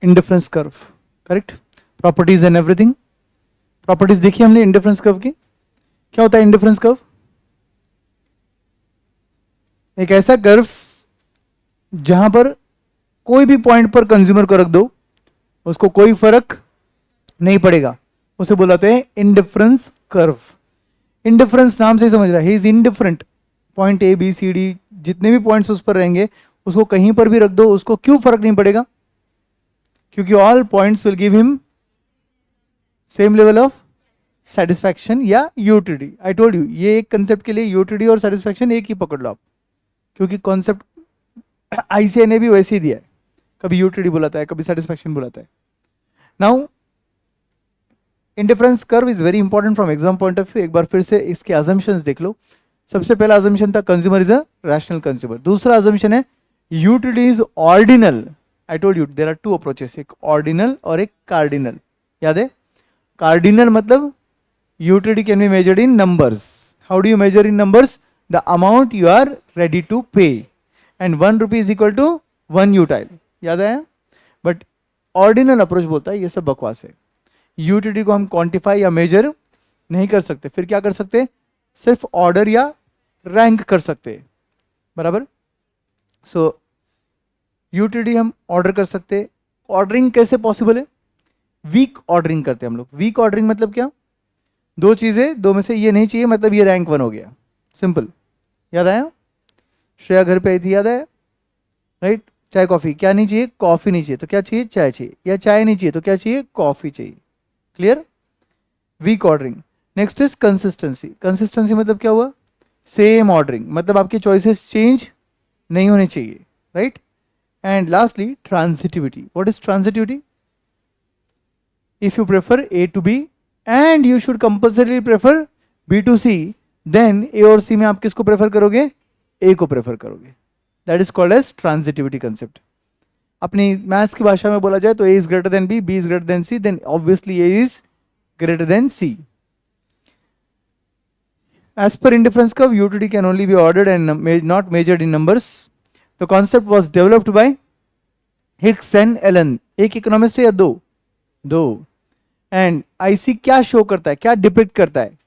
Indifference curve, correct, properties and everything. Properties देखी हमने indifference curve की। क्या होता है इंडिफरेंस कर्व? एक ऐसा कर्व जहां पर कोई भी पॉइंट पर कंज्यूमर को रख दो उसको कोई फर्क नहीं पड़ेगा, उसे बुलाते हैं इंडिफरेंस कर्व। इंडिफरेंस नाम से ही समझ रहा है, he is indifferent. Point A B C D जितने भी पॉइंट्स उस पर रहेंगे उसको कहीं पर भी रख दो उसको क्यों फर्क नहीं पड़ेगा? क्योंकि all points will give him same level of satisfaction या यूटिलिटी। आई टोल्ड यू ये एक कंसेप्ट के लिए यूटिलिटी और सेटिस्फैक्शन एक ही पकड़ लो आप, क्योंकि कॉन्सेप्ट आईसीआई ने भी वैसे ही दिया है, कभी यूटिलिटी बुलाता है कभी सेटिस्फैक्शन बुलाता है। Now indifference curve is very important from exam point of view. एक बार फिर से इसके अजम्पशंस देख लो। सबसे पहला अजम्पशन था consumer is a rational consumer. दूसरा अजम्पशन है utility is ordinal. I told you there are two approaches, एक ऑर्डिनल और एक कार्डिनल। याद है? कार्डिनल मतलब utility can be measured in numbers. How do you measure in numbers? The amount you are ready to pay, and 1 rupee is equal to 1 util. याद आया? But ordinal approach बोलता है ये सब बकवास है, यूटिलिटी को हम क्वांटिफाई या मेजर नहीं कर सकते। फिर क्या कर सकते? सिर्फ ऑर्डर या रैंक कर सकते, बराबर। सो यूटिलिटी हम ऑर्डर कर सकते। ऑर्डरिंग कैसे पॉसिबल है? वीक ऑर्डरिंग करते हैं हम लोग। वीक ऑर्डरिंग मतलब क्या? दो चीजें, दो में से ये नहीं चाहिए मतलब ये रैंक 1 हो गया, सिंपल। याद आया? श्रेया घर पे आई थी, याद आया? राइट, चाय कॉफी, क्या नहीं चाहिए? कॉफी नहीं चाहिए तो क्या चाहिए? चाय चाहिए। या चाय नहीं चाहिए तो क्या चाहिए? कॉफी चाहिए। Clear? Weak ordering. Next is consistency. Consistency मतलब क्या हुआ? सेम ऑर्डरिंग, मतलब आपके चॉइसेस चेंज नहीं होने चाहिए, right. And lastly transitivity. What is transitivity? If you prefer A to B and you should compulsory prefer B to C, then A और C में आप किसको प्रेफर करोगे? ए को प्रेफर करोगे। That is called as transitivity concept. अपनी maths की भाषा में बोला जाए तो A is greater than B is greater than C, then obviously A is greater than C. As per indifference curve, utility can only be ordered and not measured in numbers. The concept was developed by Hicks and Allen. एक economist है या दो? दो। And IC क्या show करता है, क्या depict करता है?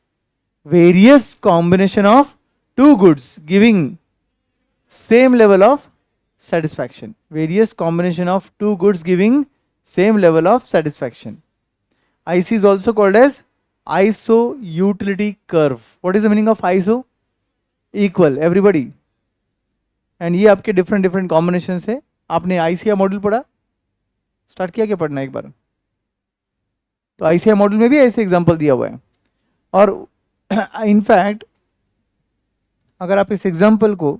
Various combination of two goods giving same level of satisfaction. Various combination of two goods giving same level of satisfaction. IC is also called as ISO utility curve. What is the meaning of ISO? Equal, everybody. And ये आपके different different combinations है। आपने ICI model पढ़ा? Start किया क्या पढ़ना एक बार? तो ICI मॉडल में भी ऐसे एग्जांपल दिया हुआ है। और इनफैक्ट अगर आप इस एग्जांपल को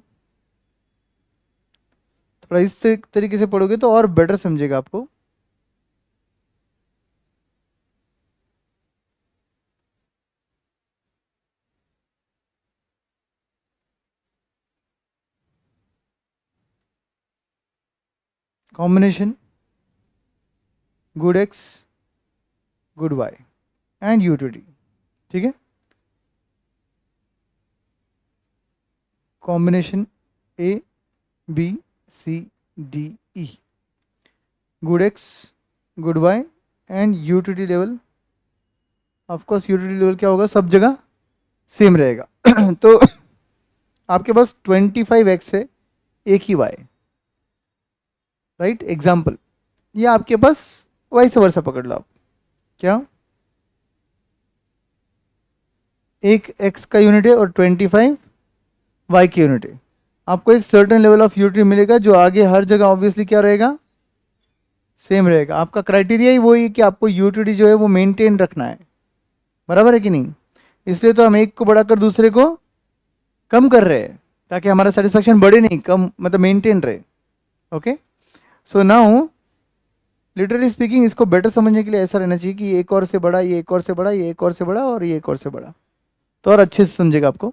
थोड़ा इस तरीके से पढ़ोगे तो और बेटर समझेगा आपको। Combination good X good Y and utility, ठीक है। Combination A B C D E, good X good Y and utility level. Of course utility level क्या होगा? सब जगह सेम रहेगा। तो आपके पास 25x है, एक ही y, राइट। एग्जाम्पल, ये आपके पास वैसे वर्षा पकड़ लो आप। क्या? एक x का यूनिट है और 25 y की यूनिट है। आपको एक सर्टेन लेवल ऑफ यूटिलिटी मिलेगा जो आगे हर जगह ऑब्वियसली क्या रहेगा? सेम रहेगा। आपका क्राइटेरिया ही वही है कि आपको यूटिलिटी जो है वो मेंटेन रखना है, बराबर है कि नहीं? इसलिए तो हम एक को बढ़ाकर दूसरे को कम कर रहे हैं ताकि हमारा सेटिस्फैक्शन बढ़े नहीं, कम मतलब मेंटेन रहे। Okay, so now literally speaking इसको बेटर समझने के लिए ऐसा रहना चाहिए कि ये एक और से बड़ा, ये एक और से बड़ा, ये एक और से बड़ा और ये एक और से बड़ा, तो और अच्छे से समझेगा आपको।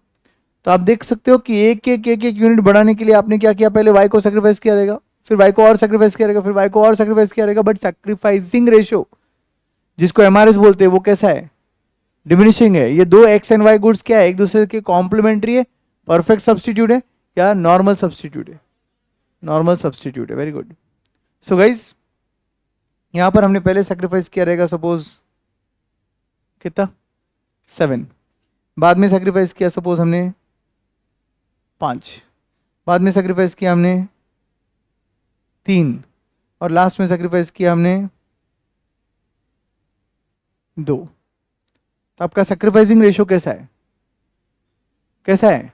तो आप देख सकते हो कि एक यूनिट बढ़ाने के लिए आपने क्या किया? पहले y को सेक्रीफाइस किया रहेगा, फिर y को और सेक्रीफाइस किया रहेगा, फिर y को और सेक्रीफाइस किया रहेगा। बट सेक्रीफाइसिंग रेशियो जिसको एमआरएस बोलते हैं वो कैसा है? डिमिनिशिंग है। ये दो x एंड y गुड्स क्या है? एक दूसरे के कॉम्प्लीमेंट्री है, परफेक्ट सब्सटीट्यूट है या नॉर्मल सब्सटीट्यूट है? नॉर्मल सब्सटीट्यूट है। Very good. सो गाइज यहां पर हमने पहले सेक्रीफाइस किया रहेगा सपोज कितना 7, बाद में सेक्रीफाइस किया सपोज हमने 5, बाद में सेक्रीफाइस किया हमने 3, और लास्ट में सेक्रीफाइस किया हमने 2। तो आपका सेक्रीफाइसिंग रेशियो कैसा है, कैसा है,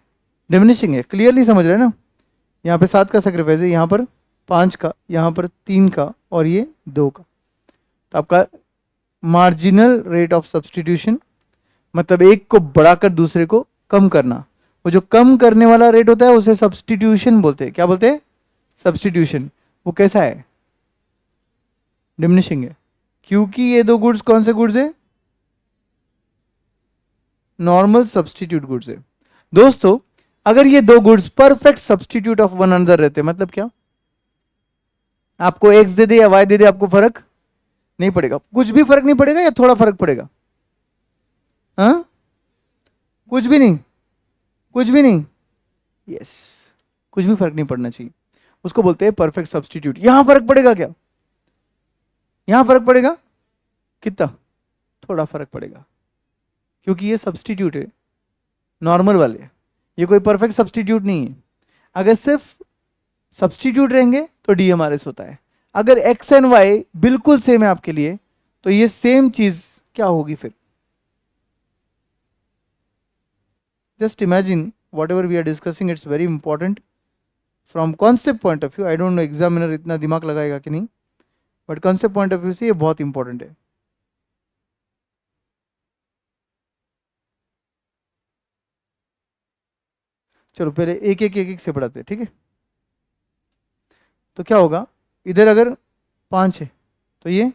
डिमिनिशिंग है, क्लियरली समझ रहे हैं ना। यहाँ पे 7 का सेक्रीफाइस है, यहाँ पर 5 का, यहाँ पर 3 का, और ये 2 का। तो आपका मार्जिनल रेट ऑफ सब्सटीट्यूशन मतलब एक को बढ़ाकर दूसरे को कम करना, वो जो कम करने वाला रेट होता है उसे सब्सटीट्यूशन बोलते हैं। क्या बोलते हैं, सब्सटीट्यूशन। वो कैसा है, डिमिनिशिंग है, क्योंकि ये दो गुड्स कौन से गुड्स है, नॉर्मल सब्सटीट्यूट गुड्स है। दोस्तों अगर ये दो goods perfect substitute of one another रहते, मतलब क्या, आपको एक्स दे दे या वाई दे दे, आपको फर्क नहीं पड़ेगा, कुछ भी फर्क नहीं पड़ेगा या थोड़ा फर्क पड़ेगा, हाँ कुछ भी नहीं, कुछ भी नहीं, यस कुछ भी फर्क नहीं पड़ना चाहिए, उसको बोलते हैं परफेक्ट सब्सटीट्यूट। यहां फर्क पड़ेगा क्या, यहां फर्क पड़ेगा कितना, थोड़ा फर्क पड़ेगा, क्योंकि ये सब्सटीट्यूट है, नॉर्मल वाले, ये कोई परफेक्ट सब्सटीट्यूट नहीं है। अगर सिर्फ सब्सटीट्यूट रहेंगे तो डीएमआरएस होता है। अगर एक्स एंड वाई बिल्कुल सेम है आपके लिए तो ये सेम चीज क्या होगी फिर, just imagine whatever we are discussing, it's very important from concept point of view. I don't know examiner इतना दिमाग लगाएगा कि नहीं, but concept point of view से ये बहुत इंपॉर्टेंट है। चलो पहले एक एक से पढ़ाते हैं, ठीक है। तो क्या होगा, इधर अगर 5 है तो ये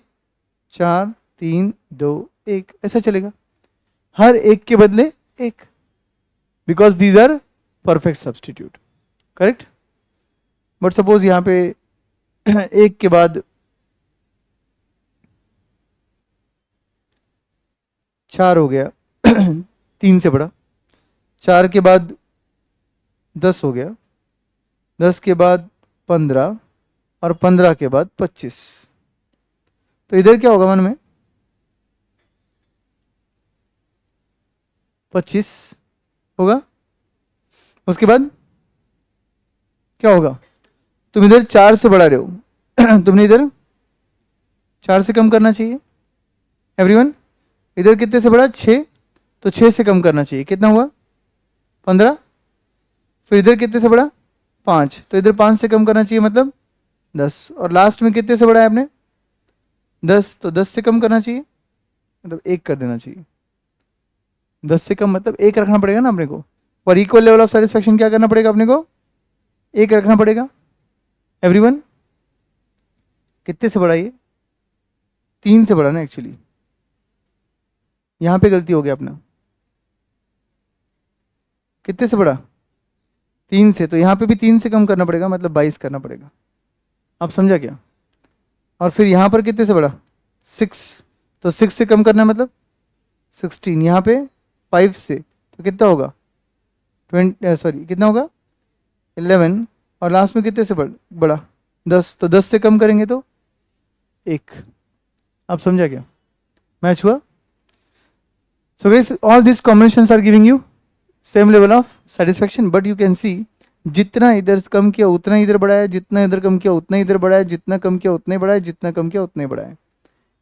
4 3 2 1 ऐसा चलेगा, हर एक के बदले एक, because these are perfect substitute, correct. But suppose यहां पे एक के बाद 4 हो गया 3 से बड़ा, 4 के बाद 10 हो गया, 10 के बाद 15, और 15 के बाद 25। तो इधर क्या होगा मन में, 25 होगा। उसके बाद क्या होगा, तुम इधर 4 से बढ़ा रहे हो तुमने इधर 4 से कम करना चाहिए, एवरीवन। इधर कितने से बढ़ा, 6, तो 6 से कम करना चाहिए, कितना हुआ 15। फिर इधर कितने से बढ़ा 5, तो इधर 5 से कम करना चाहिए मतलब 10, और लास्ट में कितने से बढ़ा है आपने 10, तो 10 से कम करना चाहिए मतलब 1 कर देना चाहिए। 10 से कम मतलब 1 रखना पड़ेगा ना अपने को, और इक्वल लेवल ऑफ सेटिस्फेक्शन क्या करना पड़ेगा अपने को, 1 रखना पड़ेगा। एवरीवन कितने से बढ़ा, ये 3 से बढ़ा ना, एक्चुअली यहां पे गलती हो गया अपना, कितने से बढ़ा 3 से, तो यहां पे भी 3 से कम करना पड़ेगा मतलब 22 करना पड़ेगा। आप समझा क्या, और फिर यहां पर कितने से बढ़ा 6, तो 6 से कम करना है मतलब 16, यहाँ पे 5 से, तो कितना होगा 20, सॉरी कितना होगा 11, और लास्ट में कितने से बढ़ा 10, तो 10 से कम करेंगे तो 1। आप समझा क्या, मैच हुआ। So guys all this combinations are giving you same level of satisfaction, but you can see जितना इधर कम किया उतना इधर बढ़ाया, जितना इधर कम किया उतना इधर बढ़ाया, जितना कम किया उतना ही बढ़ाया, जितना कम किया उतना ही बढ़ाया,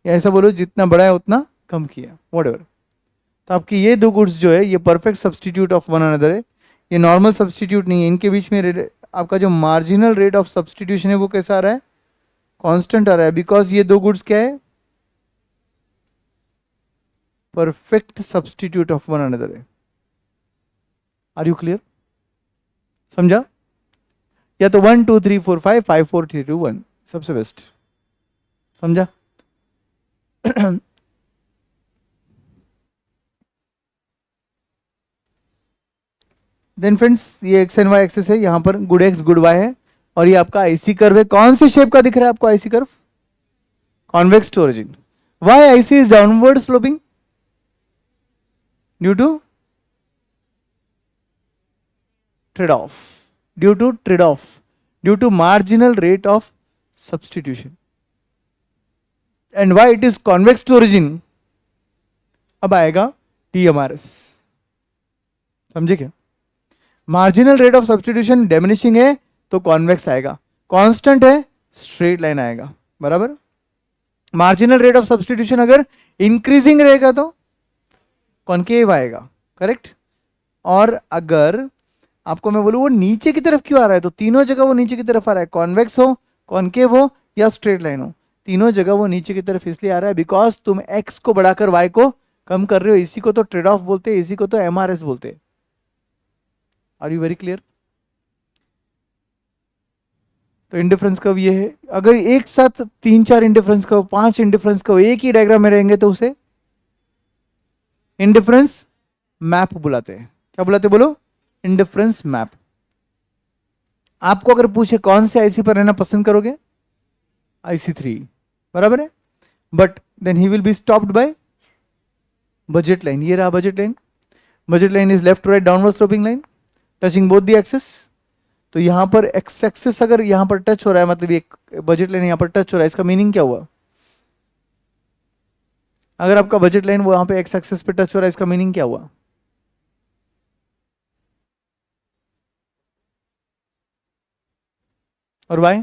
या ऐसा बोलो जितना बढ़ाया उतना कम किया, व्हाटएवर। तो आपकी ये दो गुड्स जो है ये perfect substitute of one another है, ये नॉर्मल सब्सटीट्यूट नहीं है। इनके बीच में आपका जो मार्जिनल रेट ऑफ सब्सटीट्यूशन है वो कैसा आ रहा है, कांस्टेंट आ रहा है, बिकॉज ये दो गुड्स क्या है, perfect substitute of one another है। आर यू क्लियर, समझा, या तो 1 2 3 4 5 5 4 3 2 1 सबसे बेस्ट, समझा। देन फ्रेंड्स ये एक्स एंड वाई एक्सेस है, यहाँ पर गुड एक्स गुड वाई है, और ये आपका आईसी कर्व है। कौन से शेप का दिख रहा है आपको IC curve, convex to origin. Why IC is downward sloping, due to trade off, due to trade off, due to marginal rate of substitution. And why it is convex to origin, अब आएगा DMRS। समझे क्या? Marginal rate of substitution diminishing है तो convex आएगा, constant है straight line आएगा, बराबर। मार्जिनल रेट ऑफ सब्सटीट्यूशन अगर इंक्रीजिंग रहेगा तो कॉन्केव आएगा, करेक्ट। और अगर आपको मैं बोलूं वो नीचे की तरफ क्यों आ रहा है, तो तीनों जगह वो नीचे की तरफ आ रहा है, कॉन्वेक्स हो, कॉन्केव हो या स्ट्रेट लाइन हो, तीनों जगह वो नीचे की तरफ इसलिए आ रहा है बिकॉज तुम एक्स को बढ़ाकर वाई को कम कर रहे हो। इसी को तो ट्रेड ऑफ बोलते हैं, इसी को तो MRS बोलते हैं। Are you very clear? तो इंडिफरेंस कर्व ये है। अगर एक साथ 3-4 इंडिफरेंस कर्व, 5 इंडिफरेंस कर्व एक ही डायग्राम में रहेंगे तो उसे इंडिफरेंस मैप बुलाते हैं। क्या बुलाते, बोलो? Indifference map. आपको अगर पूछे कौन से IC पर रहना पसंद करोगे, IC3, बराबर है। But then he will be stopped by budget line. ये रहा budget line. Budget line is left to right downward sloping line touching both the axis. तो यहां पर एक्स एक्सिस अगर यहां पर टच हो रहा है, मतलब एक बजट लाइन यहां पर टच हो रहा है, इसका मीनिंग क्या हुआ? अगर आपका बजट लाइन वहां पे एक्स एक्सिस पे टच हो रहा है, इसका मीनिंग क्या हुआ? और वाई?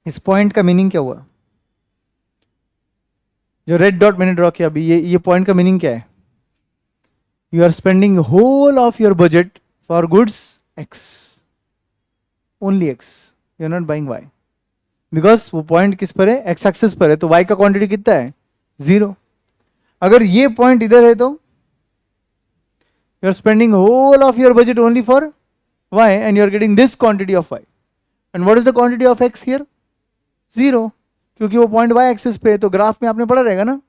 इस पॉइंट का मीनिंग क्या हुआ? जो रेड डॉट मैंने ड्रॉ किया अभी, ये पॉइंट का मीनिंग क्या है? You are spending whole of your budget for goods X, only X, you are not buying Y. Because वो पॉइंट किस पर है? एक्स एक्सिस पर है, तो वाई का क्वांटिटी कितना है? 0। अगर ये पॉइंट इधर है तो you are spending whole of your budget only for Y and you are getting this quantity of Y. And what is the quantity of X here? 0, क्योंकि वो पॉइंट वाई एक्सिस पे है। तो ग्राफ में आपने पढ़ा रहेगा ना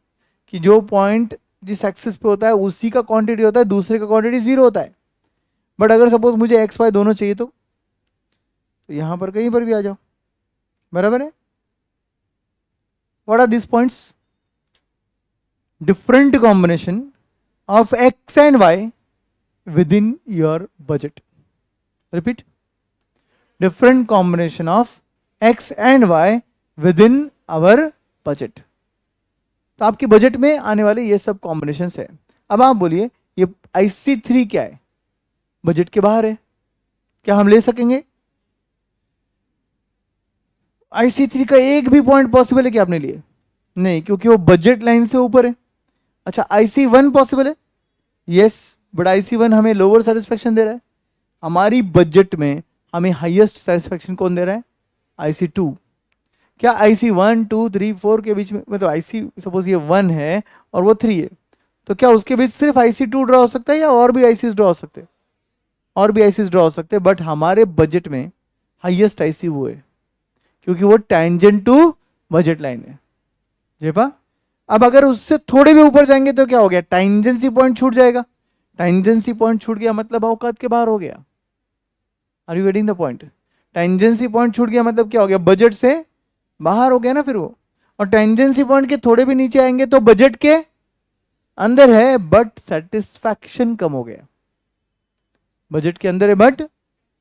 कि जो पॉइंट जिस एक्सिस पे होता है उसी का क्वांटिटी होता है, दूसरे का क्वांटिटी 0 होता है। बट अगर सपोज मुझे एक्स वाई दोनों चाहिए तो यहां पर कहीं पर भी आ जाओ, बराबर है। What are this points? Different combination of X and Y within your budget. Repeat, different combination of X and Y within our budget. तो आपके बजट में आने वाले ये सब कॉम्बिनेशंस है। अब आप बोलिए ये IC3 क्या है? बजट के बाहर है, क्या हम ले सकेंगे? IC3 का एक भी पॉइंट पॉसिबल है कि आपने लिए? नहीं, क्योंकि वो बजट लाइन से ऊपर है। अच्छा, IC1 पॉसिबल है? यस, बट IC1 हमें लोअर सेटिस्फेक्शन दे रहा है। हमारी बजट में हमें हाईएस्ट सेटिस्फेक्शन कौन दे रहा है? IC2। क्या IC1, 2, 3, 4 के बीच में, मतलब IC सपोज ये 1 है और वो 3 है, तो क्या उसके बीच सिर्फ IC2 ड्रॉ हो सकता है या और भी ICs ड्रॉ हो सकते हैं? और भी ICs ड्रॉ हो सकते हैं, बट हमारे बजट में हाईएस्ट IC वो है क्योंकि वो टैंजेंट टू बजट लाइन है। जेपा, अब अगर उससे थोड़े भी ऊपर जाएंगे तो क्या हो गया? टाइंजेंसी पॉइंट छूट जाएगा। टाइंजेंसी पॉइंट छूट गया मतलब औकात के बाहर हो गया। Are you getting the point? Tangency point छूट गया मतलब क्या हो गया? बजट से बाहर हो गया ना फिर वो। और टेंजेंसी पॉइंट के थोड़े भी नीचे आएंगे तो बजट के अंदर है बट सेटिस्फैक्शन कम हो गया। बजट के अंदर है बट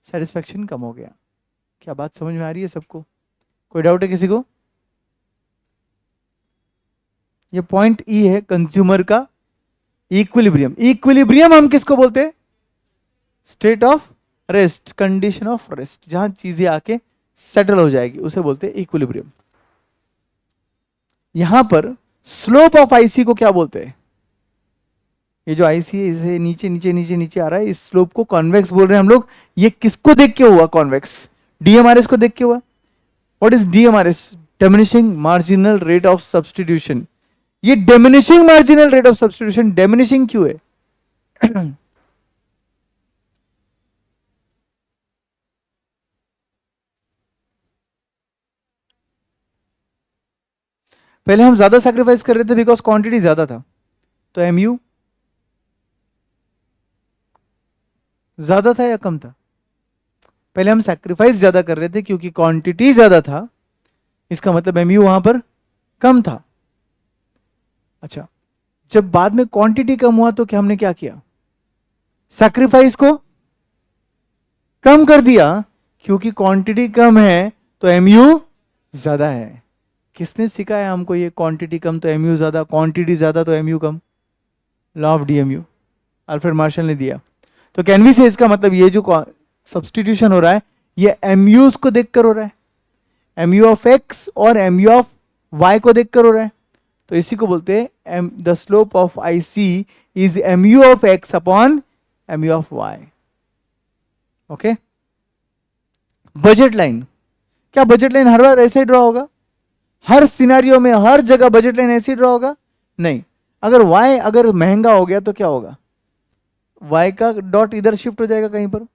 सेटिस्फैक्शन कम हो गया। क्या बात समझ में आ रही है सबको? कोई डाउट है किसी को? ये पॉइंट ई है कंज्यूमर का इक्विलिब्रियम। इक्विलिब्रियम हम किसको बोलते हैं? State of rest, condition of rest, जहां चीजें आके सेटल हो जाएगी उसे बोलते हैं इक्विलिब्रियम। यहां पर स्लोप ऑफ आईसी को क्या बोलते हैं? ये जो आईसी है इसे नीचे नीचे नीचे नीचे आ रहा है, इस स्लोप को कॉन्वेक्स बोल रहे हैं हम लोग। ये किसको देख के हुआ कॉन्वेक्स? डीएमआरएस को देख के हुआ। What is DMRS? Diminishing marginal rate of substitution. ये diminishing marginal rate of substitution diminishing क्यों है? पहले हम ज्यादा सैक्रिफाइस कर रहे थे बिकॉज क्वांटिटी ज्यादा था, तो एमयू ज्यादा था या कम था? पहले हम सैक्रिफाइस ज्यादा कर रहे थे क्योंकि क्वांटिटी ज्यादा था, इसका मतलब एमयू वहां पर कम था। अच्छा, जब बाद में क्वांटिटी कम हुआ तो क्या हमने क्या किया? सैक्रिफाइस को कम कर दिया, क्योंकि क्वांटिटी कम है तो एमयू ज्यादा है। किसने सिखाया हमको ये क्वांटिटी कम तो एमयू ज्यादा, क्वांटिटी ज्यादा तो MU come? Law of DMU Alfred Marshall ने दिया। तो कैन वी से इसका मतलब ये जो सब्सटीट्यूशन हो रहा है ये एमयूज को देखकर हो रहा है, एमयू ऑफ एक्स और एमयू ऑफ वाई को देखकर हो रहा है। तो इसी को बोलते हैं the slope of I C is MU of X upon MU of Y. Okay, budget line, क्या बजट लाइन हर बार ऐसे ड्रॉ होगा? हर सिनेरियो में हर जगह बजट लाइन ऐसे ड्रॉ होगा? नहीं। अगर y अगर महंगा हो गया तो क्या होगा? y का डॉट इधर शिफ्ट हो जाएगा कहीं पर,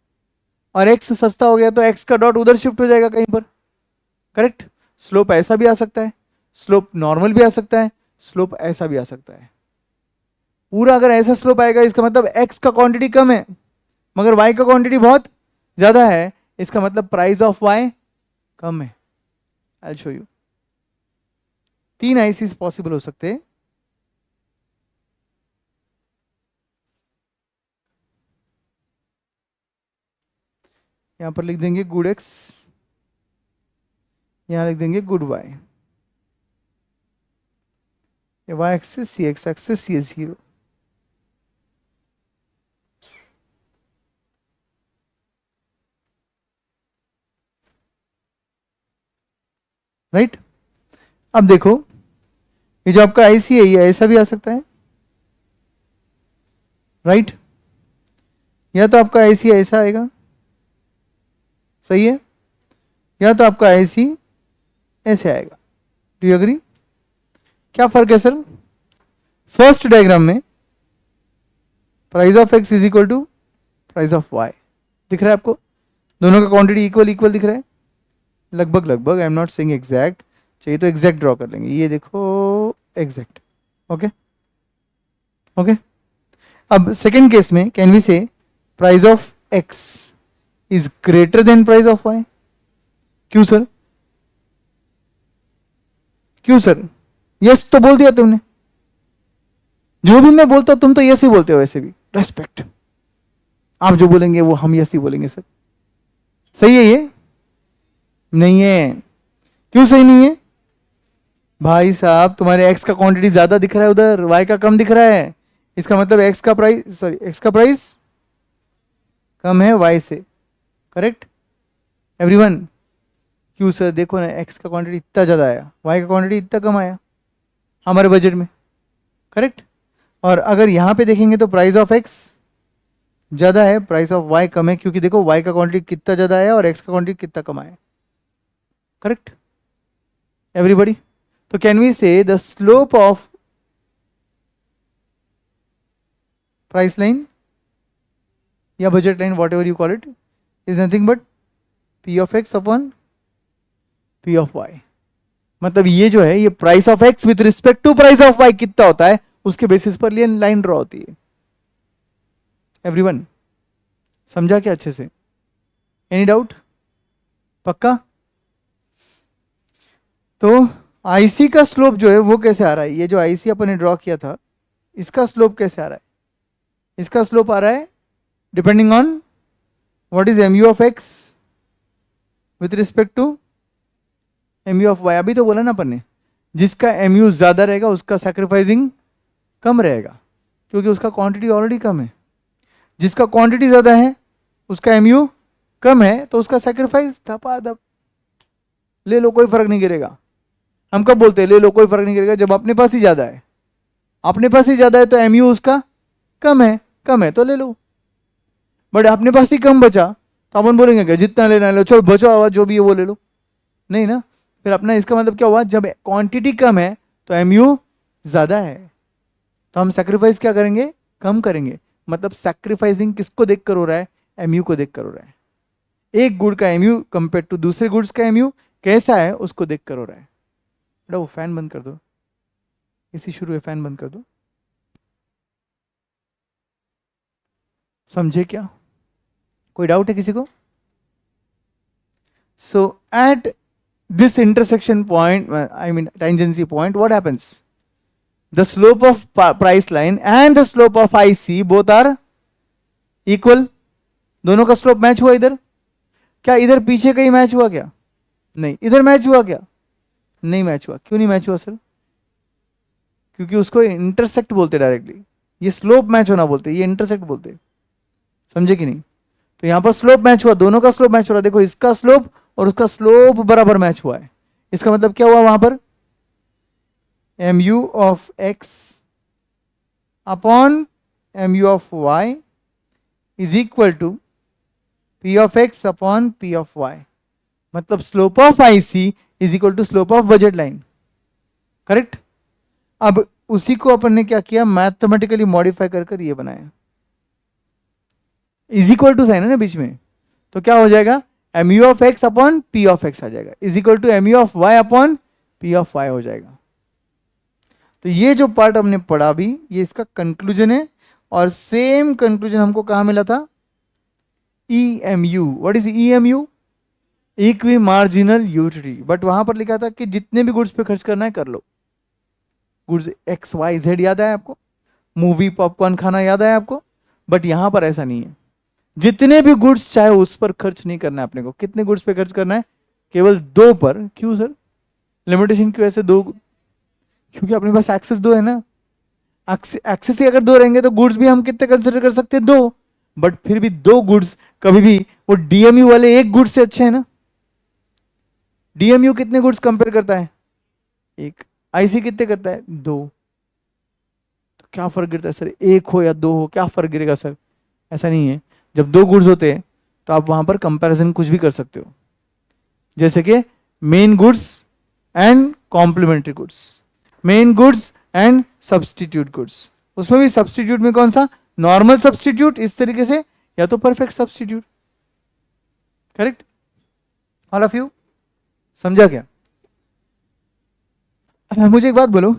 और x सस्ता हो गया तो x का डॉट उधर शिफ्ट हो जाएगा कहीं पर। करेक्ट? स्लोप ऐसा भी आ सकता है, स्लोप नॉर्मल भी आ सकता है, स्लोप ऐसा भी आ सकता है। पूरा अगर ऐसा स्लोप आएगा इसका मतलब x का क्वांटिटी कम है मगर y का क्वांटिटी बहुत ज्यादा है, इसका मतलब प्राइस ऑफ y कम है। I will show you. 3 ICs possible हो सकते हैं। यहां पर लिख देंगे गुड x, यहां लिख देंगे गुड y। ये y एक्सिस, ये x एक्सिस, ये 0। राइट? अब देखो ये जो आपका आईसी है ये ऐसा भी आ सकता है, राइट? या तो आपका आईसी ऐसा आएगा, सही है, या तो आपका आईसी ऐसे आएगा। Do you agree? क्या फर्क है सर? फर्स्ट डायग्राम में price of X is equal to price of Y दिख रहा है आपको, दोनों का क्वांटिटी इक्वल इक्वल दिख रहा है, लगभग लगभग। I am not saying exact, चाहिए तो एग्जैक्ट ड्रॉ कर लेंगे। ये देखो एग्जैक्ट। Okay okay. अब सेकेंड केस में can we say price of X is greater than price of Y? क्यों सर? क्यों सर? यस तो बोल दिया तुमने, जो भी मैं बोलता हूं तुम तो यस ही बोलते हो। वैसे भी रेस्पेक्ट, आप जो बोलेंगे वो हम यस ही बोलेंगे सर। सही है ये? नहीं है। क्यों सही नहीं है? भाई साहब तुम्हारे एक्स का क्वांटिटी ज्यादा दिख रहा है उधर, वाई का कम दिख रहा है, इसका मतलब एक्स का प्राइस, सॉरी एक्स का प्राइस कम है वाई से। Correct everyone? क्यों सर? देखो ना एक्स का क्वांटिटी इतना ज्यादा आया, वाई का क्वांटिटी इतना कम आया हमारे बजट में। करेक्ट? और अगर यहां पे देखेंगे तो प्राइस ऑफ एक्स ज्यादा है, प्राइस ऑफ वाई कम है, क्योंकि देखो वाई का क्वांटिटी कितना ज्यादा आया और एक्स का क्वांटिटी कितना कम आया। Correct everybody? तो can we say the slope of price line या budget line, whatever you call it, is nothing but P of X upon P of Y. मतलब ये जो है ये price of X with respect to price of Y कितना होता है उसके बेसिस पर ये लाइन ड्रॉ होती है। एवरीवन समझा क्या अच्छे से? Any doubt? पक्का? तो आईसी का स्लोप जो है वो कैसे आ रहा है? ये जो आईसी अपन ने ड्रॉ किया था इसका स्लोप कैसे आ रहा है? इसका स्लोप आ रहा है depending on what is MU of X with respect to MU of Y. अभी तो बोला ना अपन ने, जिसका एमयू ज्यादा रहेगा उसका सैक्रिफाइसिंग कम रहेगा, क्योंकि उसका क्वांटिटी ऑलरेडी कम है। जिसका क्वांटिटी ज्यादा है उसका एमयू कम है तो उसका सैक्रिफाइस धपाधप ले लो, कोई फर्क नहीं गिरेगा। हम कब बोलते हैं ले लो कोई फर्क नहीं गिरेगा? जब अपने पास ही ज्यादा है, अपने पास ही ज्यादा है तो एमयू उसका कम है तो ले लो। बट अपने पास ही कम बचा तो अपन बोलेंगे कि जितना लेना लो, चलो बचा हुआ जो भी है वो ले लो, नहीं ना। फिर अपना इसका मतलब क्या हुआ? जब क्वांटिटी कम है तो एमयू ज्यादा है तो हम सैक्रिफाइस क्या करेंगे? कम करेंगे। मतलब सैक्रिफाइसिंग किसको देखकर हो रहा है? एमयू को देखकर हो रहा है। एक गुड का एमयू कंपेयर टू दूसरे गुड्स का एमयू कैसा है उसको देखकर हो रहा है। बेटा वो फैन बंद कर दो, इसी शुरू है, फैन बंद कर दो। समझे क्या? कोई डाउट है किसी को? सो eight this intersection point, I mean tangency point, what happens? The slope of price line and the slope of IC both are equal, दोनों का स्लोप मैच हुआ। इधर क्या इधर पीछे कहीं मैच हुआ क्या? नहीं। इधर मैच हुआ क्या? नहीं मैच हुआ। क्यों नहीं मैच हुआ सर? क्योंकि उसको इंटरसेक्ट बोलते डायरेक्टली, ये स्लोप मैच होना बोलते, ये इंटरसेक्ट बोलते। समझे कि नहीं? तो यहां पर स्लोप मैच हुआ, दोनों का स्लोप मैच हो रहा है। देखो इसका स्लोप और उसका स्लोप बराबर मैच हुआ है। इसका मतलब क्या हुआ वहां पर? M U of X upon M U of Y is equal to P of X upon P of Y. मतलब slope of I C is equal to slope of budget line. Correct? अब उसी को अपन ने क्या किया, mathematically modify कर कर ये बनाया। इज इक्वल टू साइन है ना बीच में, तो क्या हो जाएगा? M U of X upon P of X आ जाएगा, is equal to M U of Y upon P of Y हो जाएगा। तो ये जो पार्ट हमने पढ़ा भी, ये इसका कंक्लूजन है। और सेम कंक्लूजन हमको कहां मिला था? E M U. What is E M U? Equi marginal utility. But वहां पर लिखा था कि जितने भी गुड्स पे खर्च करना है कर लो। गुड्स एक्स वाई जेड याद है आपको? मूवी पॉपकॉर्न खाना याद है आपको? बट यहां पर ऐसा नहीं है। जितने भी गुड्स चाहे उस पर खर्च नहीं करना है अपने को। कितने गुड्स पे खर्च करना है? केवल दो पर। क्यों सर? लिमिटेशन क्यों ऐसे दो? क्योंकि अपने पास एक्सेस दो है ना। एक्सेस ही अगर दो रहेंगे तो गुड्स भी हम कितने कंसिडर कर सकते हैं? दो। बट फिर भी दो गुड्स कभी भी वो डीएमयू वाले एक गुड से अच्छे हैं ना। डीएमयू कितने गुड्स कंपेयर करता है? एक। आईसी कितने करता है? दो। तो क्या फर्क गिरता है सर? एक हो या दो हो, क्या फर्क गिरेगा सर? ऐसा नहीं है। जब दो गुड्स होते हैं तो आप वहां पर कंपैरिजन कुछ भी कर सकते हो, जैसे कि main goods and complementary goods, main goods and substitute goods. उसमें भी सब्सटीट्यूट में कौन सा? नॉर्मल सब्सटीट्यूट इस तरीके से, या तो perfect substitute. Correct? All of you समझा क्या? मुझे एक बात बोलो,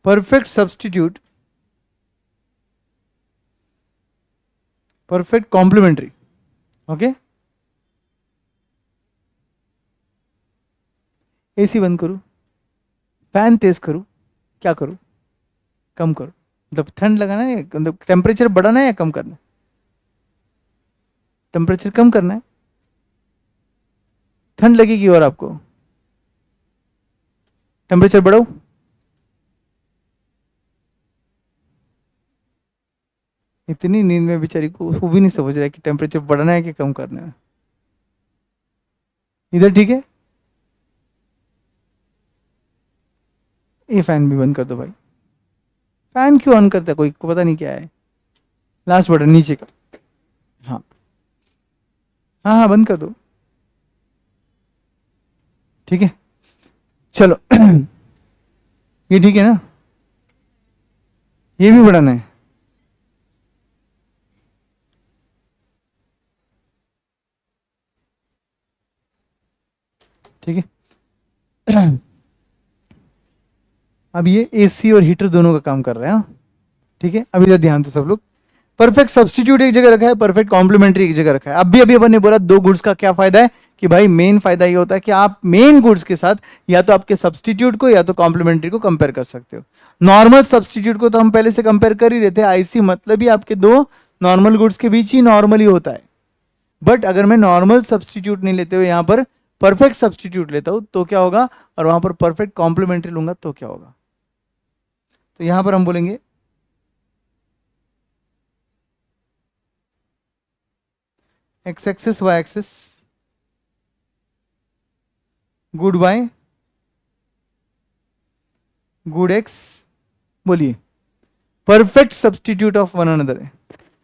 perfect substitute, perfect complementary, okay. AC बंद करूं, फैन तेज करूं, क्या करूं? कम करो। मतलब ठंड लगाना है, मतलब टेम्परेचर बढ़ाना है या कम करना है? टेम्परेचर कम करना है। ठंड लगेगी और आपको टेम्परेचर बढ़ाओ। इतनी नींद में बेचारी को, वो भी नहीं समझ रहा है कि टेम्परेचर बढ़ाना है कि कम करना है। इधर ठीक है? ये फैन भी बंद कर दो भाई। फैन क्यों ऑन करता है कोई को पता नहीं क्या है। लास्ट बटन नीचे का। हाँ हाँ हाँ बंद कर दो। ठीक है चलो ये ठीक है ना? ये भी बढ़ाना है। ठीक है अब ये एसी और हीटर दोनों का काम कर रहे हैं। हाँ? ठीक है अब इधर ध्यान तो सब लोग। परफेक्ट सब्सटीट्यूट एक जगह रखा है, परफेक्ट कॉम्प्लीमेंट्री एक जगह रखा है। अभी अपन ने बोला दो गुड्स का क्या फायदा है, कि भाई मेन फायदा ये होता है कि आप मेन गुड्स के साथ या तो आपके सब्सटीट्यूट को या तो कॉम्प्लीमेंट्री को कंपेयर कर सकते हो। नॉर्मल सब्सटीट्यूट को तो हम पहले से कंपेयर कर ही रहे थे। आईसी मतलब ही आपके दो नॉर्मल गुड्स के बीच ही नॉर्मली होता है। बट अगर मैं नॉर्मल सब्सटीट्यूट नहीं लेते हुए यहां पर परफेक्ट सब्सटीट्यूट लेता हूं तो क्या होगा, और वहां पर परफेक्ट कॉम्प्लीमेंट्री लूंगा तो क्या होगा? तो यहां पर हम बोलेंगे X axis Y axis good Y good X, बोलिए perfect substitute of one another है।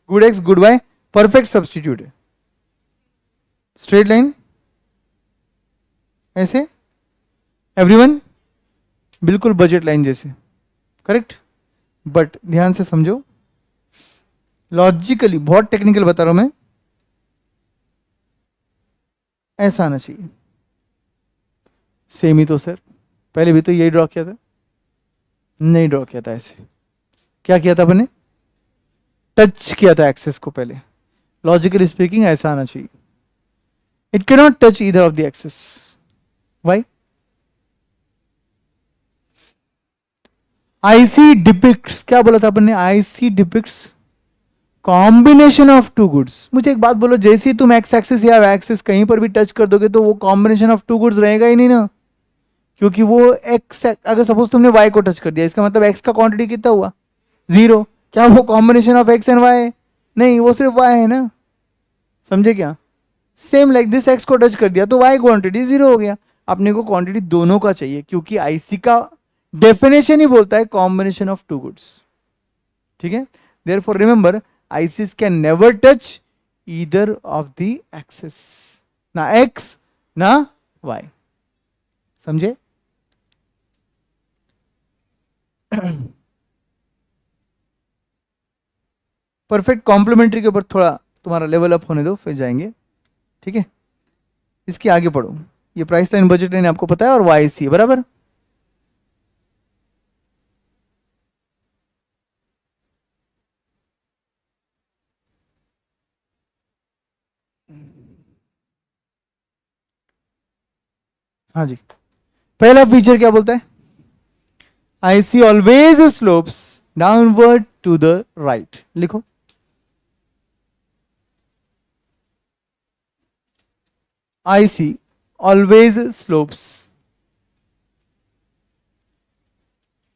Good X good Y perfect substitute है। स्ट्रेट लाइन ऐसे, एवरीवन बिल्कुल बजट लाइन जैसे। करेक्ट? बट ध्यान से समझो, लॉजिकली बहुत टेक्निकल बता रहा हूं मैं, ऐसा आना चाहिए। सेम ही तो सर, पहले भी तो यही ड्रॉ किया था। नहीं ड्रॉ किया था ऐसे। क्या किया था अपने? टच किया था एक्सेस को पहले। लॉजिकली स्पीकिंग ऐसा आना चाहिए. It can not touch either of the axis. Why? IC depicts, क्या बोला था अपन ने? IC depicts combination of two goods. मुझे एक बात बोलो, जैसे ही तुम एक्स एक्सिस या वाई एक्सिस कहीं पर भी टच कर दोगे तो वो कॉम्बिनेशन ऑफ टू गुड्स रहेगा ही नहीं ना, क्योंकि वो एक्स, अगर सपोज तुमने वाई को टच कर दिया, इसका मतलब एक्स का क्वांटिटी कितना हुआ? 0. क्या वो combination of X and Y? नहीं, वो सिर्फ वाई है ना. समझे क्या? सेम लाइक दिस, एक्स को टच कर दिया तो वाई क्वांटिटी 0 हो गया. अपने को क्वांटिटी दोनों का चाहिए, क्योंकि आईसी का डेफिनेशन ही बोलता है कॉम्बिनेशन ऑफ टू गुड्स. ठीक है? Therefore remember, ICs can never touch either of the axis, ना एक्स ना वाई. समझे? परफेक्ट कॉम्प्लीमेंट्री के ऊपर थोड़ा तुम्हारा लेवल अप होने दो, फिर जाएंगे. ठीक है? इसके आगे पढ़ो. ये प्राइस लाइन, बजट लाइन आपको पता है, और वाई सी बराबर. हाँ जी. पहला फीचर क्या बोलता है? IC always slopes downward to the right. लिखो. IC always slopes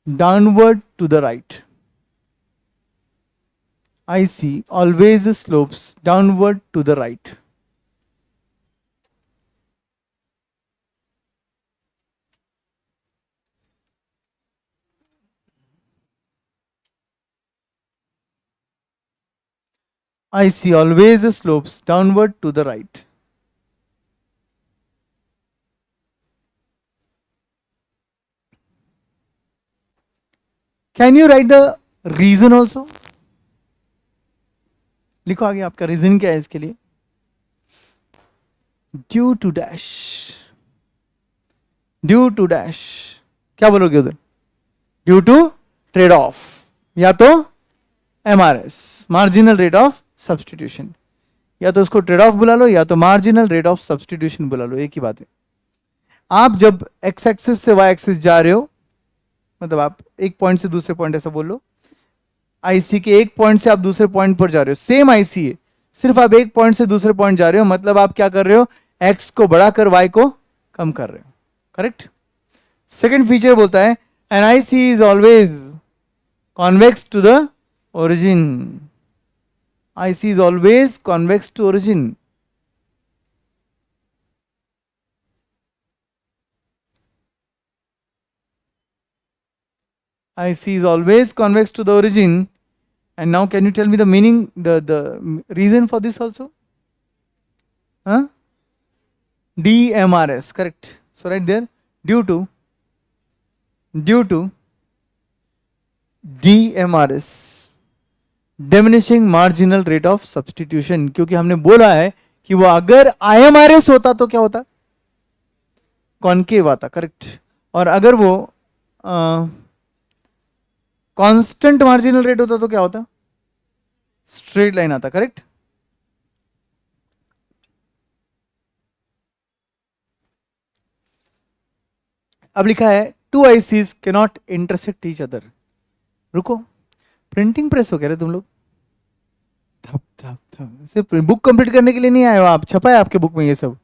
downward to the right. IC always slopes downward to the right. IC always slopes downward to the right. Can you write the reason also? लिखो आगे आपका reason क्या है इसके लिए. Due to dash. Due to dash क्या बोलोगे उधर? ड्यू टू ट्रेड ऑफ, या तो MRS, marginal rate of substitution. या तो उसको ट्रेड ऑफ बुला लो, या तो मार्जिनल रेट ऑफ सब्सटीट्यूशन बुला लो, एक ही बात है. आप जब एक्स एक्सिस से वाई एक्सिस जा रहे हो, मतलब आप एक पॉइंट से दूसरे पॉइंट, ऐसा बोल लो, आईसी के एक पॉइंट से आप दूसरे पॉइंट पर जा रहे हो, सेम आईसी है, सिर्फ आप एक पॉइंट से दूसरे पॉइंट जा रहे हो, मतलब आप क्या कर रहे हो? एक्स को बढ़ाकर वाई को कम कर रहे हो. करेक्ट? सेकेंड फीचर बोलता है an IC is always convex to the origin. IC is always convex to origin. IC is always convex to the origin. And now can you tell me the meaning, the reason for this also? Huh? DMRS, correct. So right there, due to DMRS, diminishing marginal rate of substitution. क्योंकि हमने बोला है कि वो अगर IMRS होता तो क्या होता? कॉन्केव आता. करेक्ट? और अगर वो कांस्टेंट मार्जिनल रेट होता तो क्या होता? स्ट्रेट लाइन आता. करेक्ट? अब लिखा है टू आईसीज के नॉट इंटरसेक्ट ईच अदर. रुको, प्रिंटिंग प्रेस हो कह रहे तुम लोग? थप थप थप. सिर्फ बुक कंप्लीट करने के लिए नहीं आए हो आप? छपा है आपके बुक में ये सब?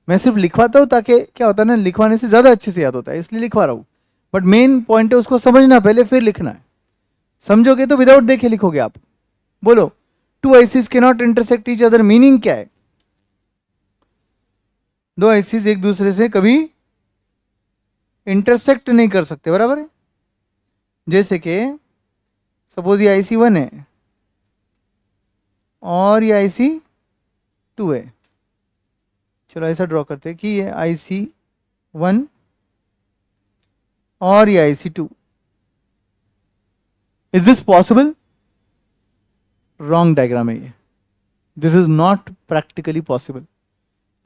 मैं सिर्फ लिखवाता हूँ ताकि क्या होता है ना, लिखवाने से ज्यादा अच्छे से याद होता है, इसलिए लिखवा रहा हूँ. बट मेन पॉइंट है उसको समझना पहले, फिर लिखना है. समझोगे तो विदाउट देखे लिखोगे आप. बोलो, टू आईसीज के not intersect each other, meaning क्या है? दो आईसीज एक दूसरे से कभी इंटरसेक्ट नहीं कर सकते. बराबर है? जैसे कि सपोज ये IC1 है और ये IC2 है. चलो ऐसा ड्रॉ करते हैं कि ये IC1 और ये IC2. Is this possible? Wrong diagram है ये. This is not practically possible.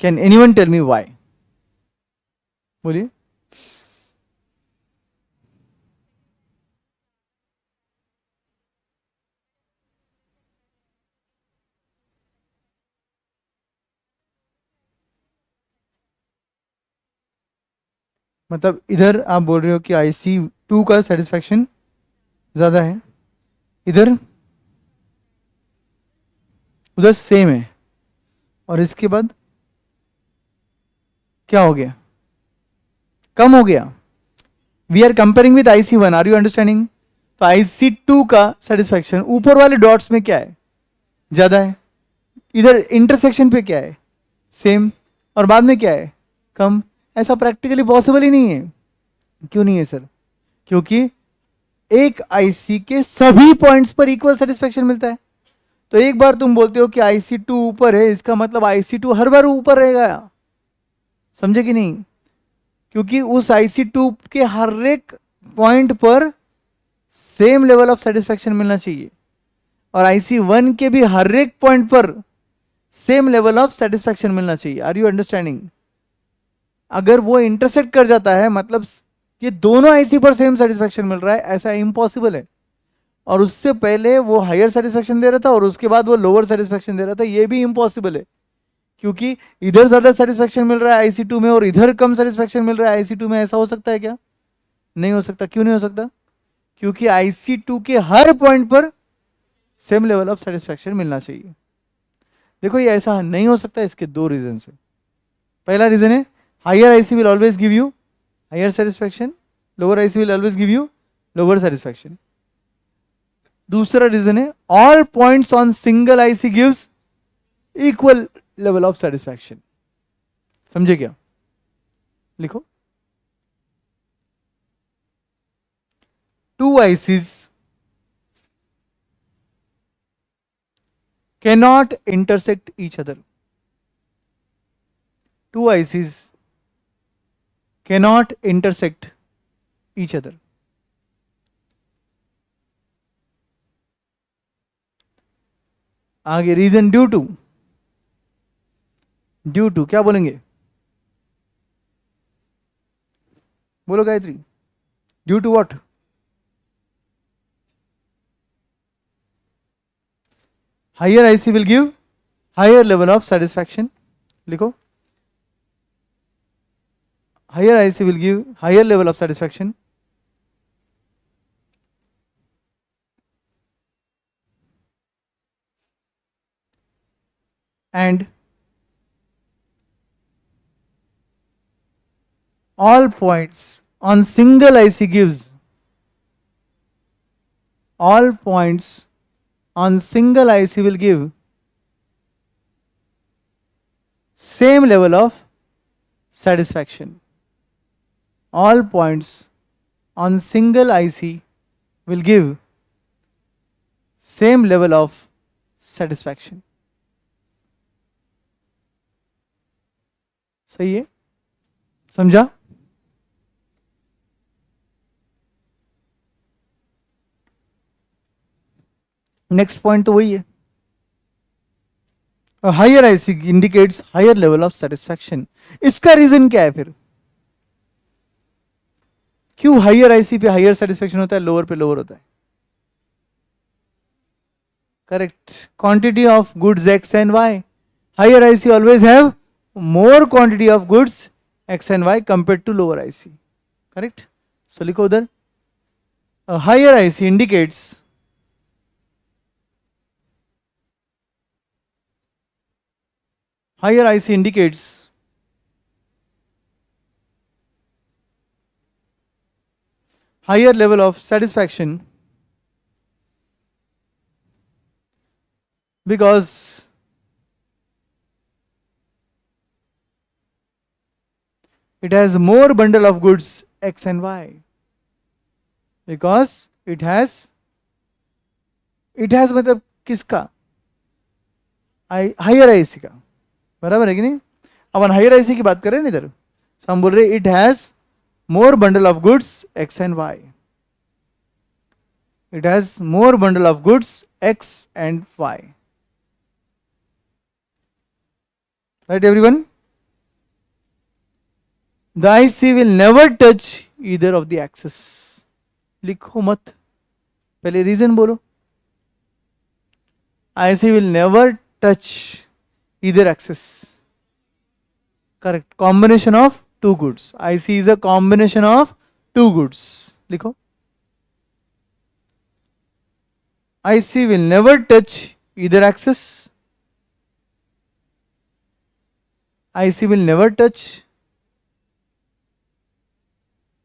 Can anyone tell me why? बोलिए. मतलब इधर आप बोल रहे हो कि IC2 का सेटिस्फैक्शन ज़्यादा है, इधर उधर सेम है, और इसके बाद क्या हो गया, कम हो गया. We are comparing with IC1, are you understanding? तो IC2 का सेटिस्फैक्शन ऊपर वाले डॉट्स में क्या है, ज़्यादा है, इधर इंटरसेक्शन पे क्या है, सेम, और बाद में क्या है, कम. ऐसा प्रैक्टिकली पॉसिबल ही नहीं है. क्यों नहीं है सर? क्योंकि एक IC के सभी पॉइंट्स पर इक्वल सेटिस्फैक्शन मिलता है. तो एक बार तुम बोलते हो कि IC2 ऊपर है, इसका मतलब IC2 हर बार ऊपर रहेगा. समझे कि नहीं? क्योंकि उस IC2 के हर एक पॉइंट पर सेम लेवल ऑफ सेटिस्फैक्शन मिलना चाहिए, और IC1 के भी हर एक पॉइंट पर सेम लेवल ऑफ सेटिस्फैक्शन मिलना चाहिए. Are you understanding? अगर वो इंटरसेक्ट कर जाता है, मतलब ये दोनों IC पर सेम सेटिस्फैक्शन मिल रहा है, ऐसा इम्पॉसिबल है. और उससे पहले वो हायर सेटिस्फैक्शन दे रहा था और उसके बाद वो लोअर सेटिस्फैक्शन दे रहा था, ये भी इम्पॉसिबल है. क्योंकि इधर ज्यादा सेटिस्फैक्शन मिल रहा है IC2 में और इधर कम सेटिस्फैक्शन मिल रहा है IC2 में. ऐसा हो सकता है क्या? नहीं हो सकता. क्यों नहीं हो सकता? क्योंकि IC2 के हर पॉइंट पर सेम लेवल ऑफ सेटिस्फैक्शन मिलना चाहिए. देखो ये ऐसा नहीं हो सकता, इसके दो रीजन है. पहला रीजन है higher IC will always give you higher satisfaction, lower IC will always give you lower satisfaction. दूसरा रीजन है all points on single IC gives equal level of satisfaction. समझे क्या? लिखो. Two ICs cannot intersect each other. Two ICs cannot intersect each other. आगे region due to क्या बोलेंगे? बोलो Gayatri. Due to what? Higher IC will give higher level of satisfaction. लिखो. Higher IC will give higher level of satisfaction. And all points on single IC gives all points on single IC will give same level of satisfaction. All points on single IC will give same level of satisfaction. सही है? समझा? Next point तो वही है. Higher IC indicates higher level of satisfaction. इसका reason क्या है फिर? क्यों हायर IC पे हायर सेटिस्फैक्शन होता है, लोअर पे लोअर होता है? Correct. Quantity of goods X and Y. Higher IC always have more quantity of goods X and Y compared to lower IC. Correct? So लिखो उधर. A higher IC indicates higher IC indicates higher level of satisfaction because it has more bundle of goods X and Y. Because it has मतलब किसका? Higher IC का. बराबर है कि नहीं? अपन higher IC की बात कर रहे हैं इधर. तो हम बोल रहे it has more bundle of goods X and Y. It has more bundle of goods X and Y. Right everyone? The IC will never touch either of the axes. लिखो मत, पहले रीजन बोलो. IC will never touch either axis. Correct. Combination of two goods. IC is a combination of two goods. लिखो. IC will never touch either axis. IC will never touch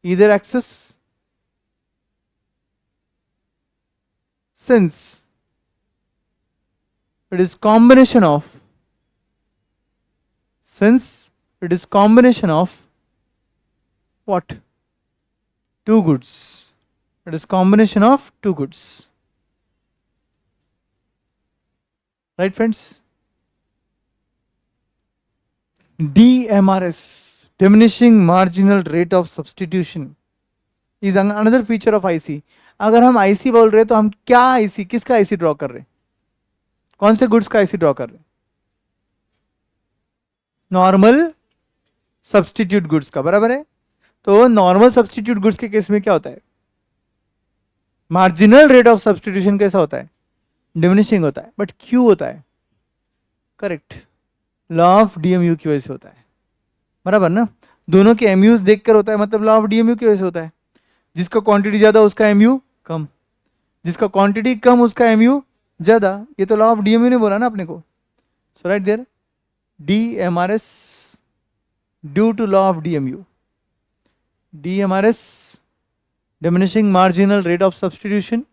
either axis, since it is combination of what? Two goods. It is combination of two goods. Right, friends? DMRS, diminishing marginal rate of substitution, is another feature of IC. अगर हम IC बोल रहे तो हम क्या IC, किसका IC draw कर रहे हैं? कौन से गुड्स का IC ड्रॉ कर रहे हैं? नॉर्मल सब्सटीट्यूट गुड्स का, बराबर है? तो नॉर्मल सब्सटीट्यूट गुड्स के केस में क्या होता है? मार्जिनल रेट ऑफ सब्सटीट्यूशन कैसा होता है? डिमिनिशिंग होता है. बट क्यों होता है? करेक्ट, लॉ ऑफ DMU की वजह से होता है, बराबर ना? दोनों के MUs देखकर होता है, मतलब लॉ ऑफ DMU की वजह से होता है. जिसका क्वांटिटी ज्यादा उसका MU कम, जिसका क्वांटिटी कम उसका MU ज्यादा. ये तो लॉ ऑफ DMU ने बोला ना अपने को. So right there, DMRS due to law of DMU. DMRS, diminishing marginal rate of substitution.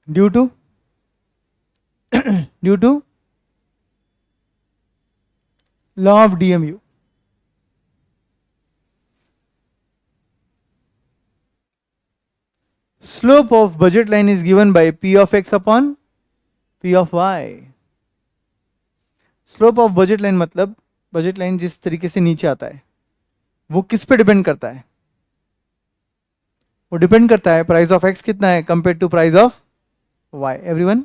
Due to law of DMU. Slope of budget line is given by P of X upon P of Y. Slope of budget line मतलब budget line जिस तरीके से नीचे आता है वो किस पे डिपेंड करता है? वो डिपेंड करता है प्राइस ऑफ X कितना है compare to price of Y. Everyone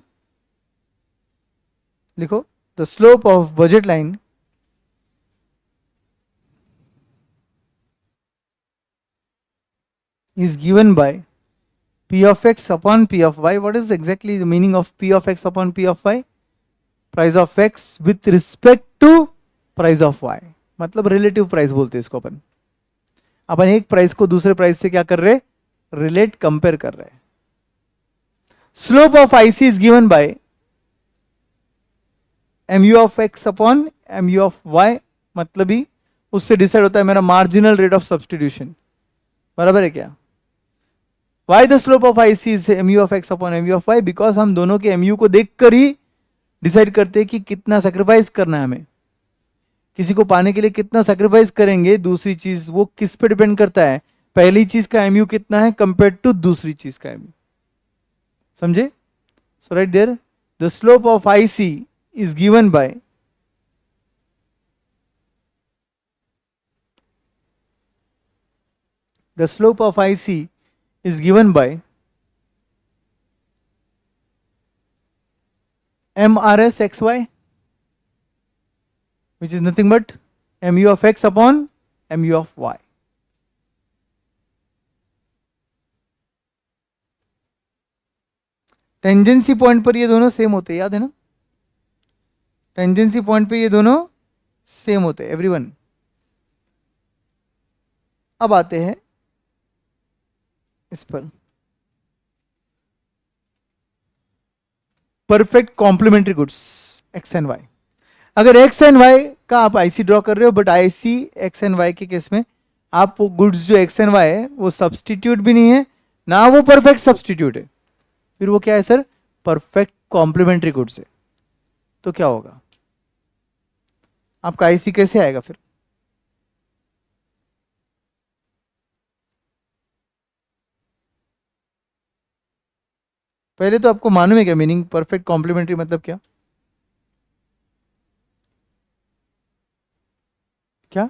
लिखो, the slope of budget line is given by P of X upon P of Y. What is exactly the meaning of P of X upon P of Y? Price of X with respect to price of Y. मतलब relative price बोलते हैं इसको. अपन एक price को दूसरे price से क्या कर रहे? रिलेट, कंपेयर कर रहे हैं. Slope of IC is given by MU of X upon MU of Y. मतलब ही उससे डिसाइड होता है मेरा मार्जिनल रेट ऑफ सब्सटीट्यूशन, बराबर है क्या? Why the slope of IC is MU of X upon MU of Y? Because हम दोनों के MU को देखकर ही डिसाइड करते हैं कि कितना सेक्रीफाइस करना है हमें. किसी को पाने के लिए कितना सेक्रीफाइस करेंगे. दूसरी चीज वो किस पे डिपेंड करता है? पहली चीज का MU कितना है कंपेयर टू दूसरी चीज का MU. समझे? So right there, the slope of IC is given by MRS XY, which is nothing but MU of X upon MU of Y. Tangency point पर ये दोनों सेम होते हैं, याद है ना? टेंजेंसी पॉइंट पे ये दोनों सेम होते हैं एवरीवन. अब आते हैं इस पर, perfect complementary goods X and Y. अगर X एंड Y का आप IC ड्रॉ कर रहे हो, but IC X and Y के केस में आप वो गुड्स जो X एंड Y है वो सब्सटीट्यूट भी नहीं है ना वो परफेक्ट सब्सटीट्यूट है, फिर वो क्या है सर? परफेक्ट कॉम्प्लीमेंट्री गुड्स है. तो क्या होगा? आपका IC कैसे आएगा फिर? पहले तो आपको मालूम है क्या मीनिंग परफेक्ट कॉम्प्लीमेंट्री मतलब क्या? क्या?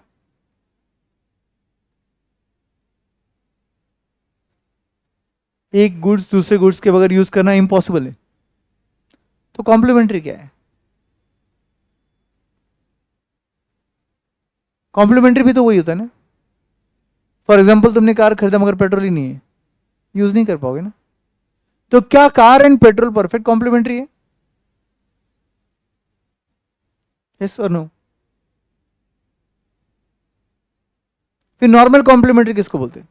एक गुड्स दूसरे गुड्स के बगैर यूज करना इम्पॉसिबल है. तो कॉम्प्लीमेंट्री क्या है? कॉम्प्लीमेंट्री भी तो वही होता है ना. फॉर एग्जाम्पल तुमने कार खरीदा मगर पेट्रोल ही नहीं है, यूज नहीं कर पाओगे ना। तो क्या car and petrol perfect complementary है? यस और नो? फिर नॉर्मल कॉम्प्लीमेंट्री किसको बोलते हैं?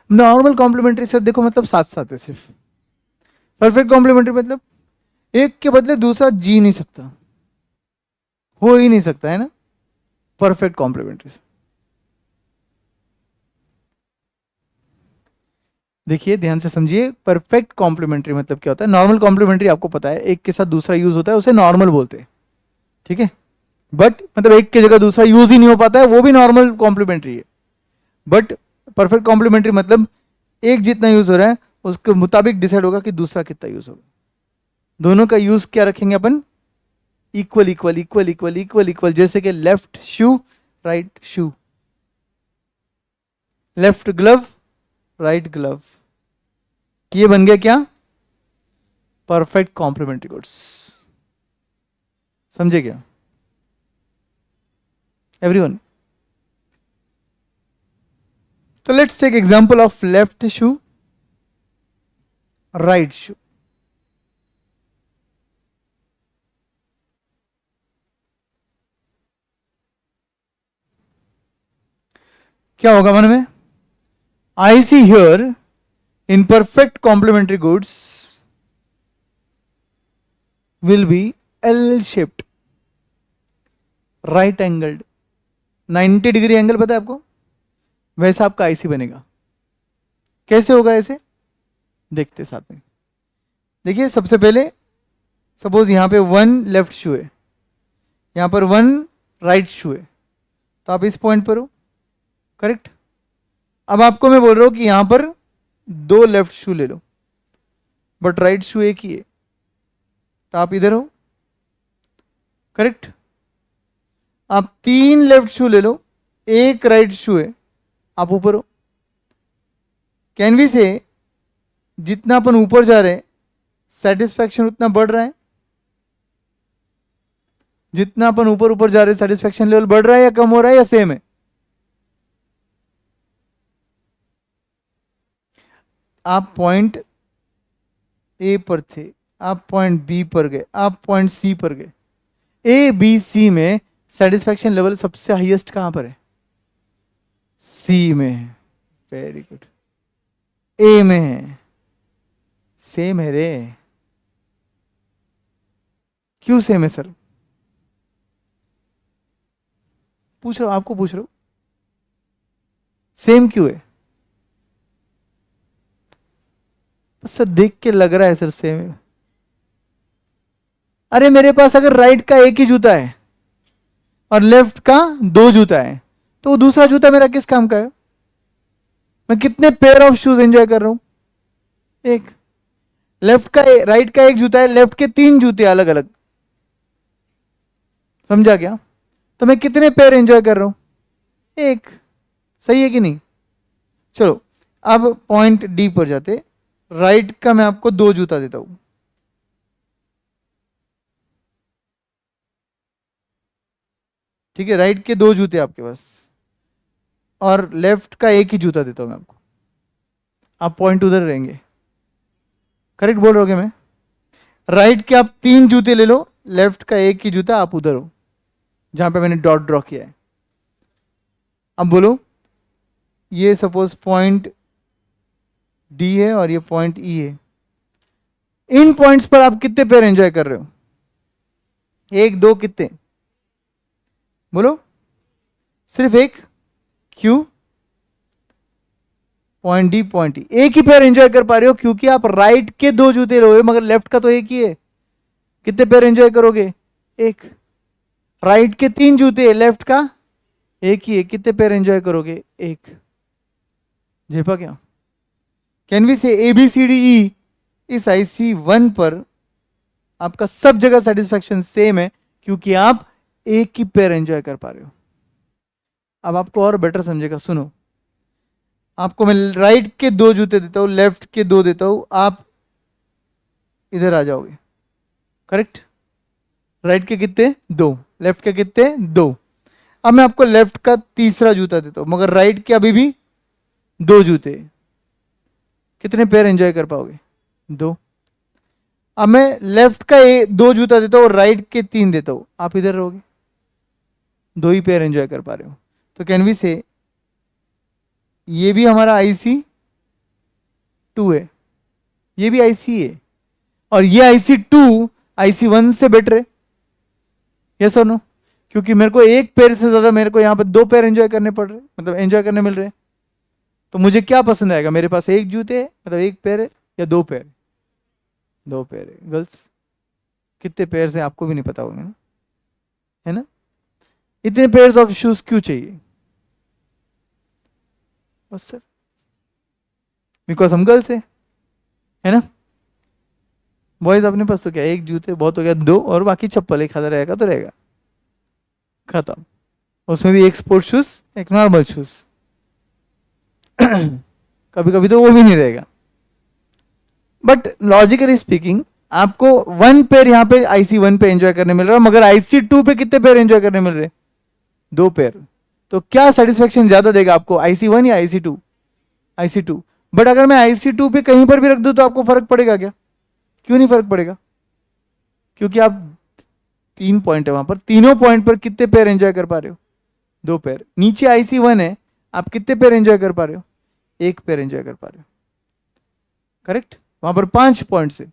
नॉर्मल कॉम्प्लीमेंट्री से देखो मतलब साथ साथ है सिर्फ। परफेक्ट कॉम्प्लीमेंट्री मतलब एक के बदले दूसरा जी नहीं सकता, हो ही नहीं सकता, है ना? परफेक्ट कॉम्प्लीमेंट्री से देखिए, ध्यान से समझिए, परफेक्ट कॉम्प्लीमेंट्री मतलब क्या होता है। नॉर्मल कॉम्प्लीमेंट्री आपको पता है, एक के साथ दूसरा यूज होता है, उसे नॉर्मल बोलते हैं, ठीक है। बट मतलब एक की जगह दूसरा यूज ही नहीं हो पाता है, वो भी नॉर्मल कॉम्प्लीमेंट्री है। बट परफेक्ट कॉम्प्लीमेंट्री मतलब एक जितना यूज हो रहा है उसके मुताबिक डिसाइड होगा कि दूसरा कितना यूज होगा। दोनों का यूज क्या रखेंगे अपन? Equal equal equal equal equal equal. जैसे कि left shoe right shoe, left glove right glove, ये बन गया क्या? Perfect complementary goods. समझे क्या एवरीवन? तो let's take example of left shoe right shoe. क्या होगा मन में? I see here in perfect complementary goods will be L shaped, right angled, 90 degree angle पता है आपको? वैसा आपका आईसी बनेगा। कैसे होगा ऐसे? देखते साथ में। देखिए सबसे पहले सपोज यहां पे 1 लेफ्ट शू है, यहां पर 1 राइट शू है, तो आप इस पॉइंट पर हो, करेक्ट। अब आपको मैं बोल रहा हूं कि यहां पर 2 लेफ्ट शू ले लो, बट राइट शू एक ही है, तो आप इधर हो, करेक्ट। आप 3 लेफ्ट शू ले लो, 1 राइट शू है, आप ऊपर हो। कैन वी से जितना अपन ऊपर जा रहे हैं सेटिस्फैक्शन उतना बढ़ रहा है? जितना अपन ऊपर ऊपर जा रहे हैं सेटिस्फैक्शन लेवल बढ़ रहा है या कम हो रहा है या सेम है? आप पॉइंट ए पर थे, आप पॉइंट बी पर गए, आप पॉइंट सी पर गए। ए बी सी में सेटिस्फैक्शन लेवल सबसे हाईएस्ट कहां पर है? सी में है। Very good. ए में है, सेम है रे। क्यों सेम है सर? पूछ रहा हूं, आपको पूछ रहा हूं, सेम क्यों है? सर देख के लग रहा है सर सेम है। अरे मेरे पास अगर राइट का एक ही जूता है और लेफ्ट का 2 जूता है, तो वो दूसरा जूता मेरा किस काम का है? मैं कितने पेयर ऑफ शूज एंजॉय कर रहा हूं? एक। लेफ्ट का राइट का एक जूता है, लेफ्ट के 3 जूते अलग अलग। समझा क्या? तो मैं कितने पेयर एंजॉय कर रहा हूं? एक। सही है कि नहीं? चलो अब पॉइंट डी पर जाते। राइट का मैं आपको 2 जूता देता हूं, ठीक है। राइट के 2 जूते आपके पास, और लेफ्ट का एक ही जूता देता हूं मैं आपको। आप पॉइंट उधर रहेंगे, करेक्ट बोल रहे हो मैं? राइट के आप 3 जूते ले लो, लेफ्ट का एक ही जूता, आप उधर हो जहां पे मैंने डॉट ड्रॉ किया है। अब बोलो, ये सपोज पॉइंट डी है और ये पॉइंट ई है। इन पॉइंट्स पर आप कितने पेयर एंजॉय कर रहे हो? 1 2 कितने? बोलो। सिर्फ एक। क्यों? पॉइंट डी पॉइंट ई एक ही पेयर एंजॉय कर पा रहे हो क्योंकि आप राइट के 2 जूते लोगे, मगर लेफ्ट का तो एक ही है। कितने पेयर एंजॉय करोगे? एक। राइट के 3 जूते, लेफ्ट का एक ही है, कितने पेयर एंजॉय करोगे? एक। जेपा क्या? Can we say A B C D ई इस आईसी 1 पर आपका सब जगह सेटिस्फैक्शन सेम है क्योंकि आप एक ही पेयर एंजॉय कर पा रहे हो। अब आपको और बेटर समझेगा, सुनो। आपको मैं राइट के 2 जूते देता हूं, लेफ्ट के 2 देता हूं, आप इधर आ जाओगे, करेक्ट। राइट के कितने? दो। लेफ्ट के कितने? दो। अब मैं आपको लेफ्ट का तीसरा जूता देता हूं, मगर राइट के अभी भी दो जूते। कितने पेयर एंजॉय कर पाओगे? दो। अब मैं लेफ्ट का दो जूता देता हूं और राइट के तीन देता हूं, आप इधर रहोगे, दो ही पेयर एंजॉय कर पा रहे हो। तो कैन वी से ये भी हमारा आईसी 2 है, ये भी आईसी है, और ये आईसी 2 आईसी 1 से बेटर है। यस और नो? क्योंकि मेरे को एक पेयर से ज्यादा मेरे को यहां पर दो पेयर एंजॉय करने पड़ रहे, मतलब एंजॉय करने मिल रहे हैं। तो मुझे क्या पसंद आएगा? मेरे पास एक जूते है, मतलब एक पेयर है, या दो पेयर? दो पेयर है। गर्ल्स कितने पेयर है आपको भी नहीं पता होगा ना, है ना? इतने पेयर ऑफ शूज क्यों चाहिए? बस सर, बिकॉज हम गर्ल्स है ना? बॉयज अपने पास तो क्या, एक जूते बहुत हो गया, दो, और बाकी चप्पल एक हजार रहेगा तो रहेगा, खत्म। उसमें भी एक स्पोर्ट शूज, एक नॉर्मल शूज। कभी कभी तो वो भी नहीं रहेगा। बट लॉजिकली स्पीकिंग आपको वन पेयर यहां पे आईसी 1 पे एंजॉय करने मिल रहा है, मगर आईसी 2 पे कितने पेयर एंजॉय करने मिल रहे? दो पेयर। तो क्या सेटिस्फेक्शन ज्यादा देगा आपको, आईसी 1 या आईसी 2? आईसी 2। बट अगर मैं आईसी 2 पे कहीं पर भी रख दूं तो आपको फर्क पड़ेगा क्या? क्यों नहीं फर्क पड़ेगा? क्योंकि आप, तीन पॉइंट है वहां पर, तीनों पॉइंट पर कितने पेयर एंजॉय कर पा रहे हो? दो पेयर। नीचे आईसी 1 है, आप कितने पेयर एंजॉय कर पा रहे हो? एक पेयर एंजॉय कर पा रहे हो। करेक्ट? वहां पर 5 पॉइंट से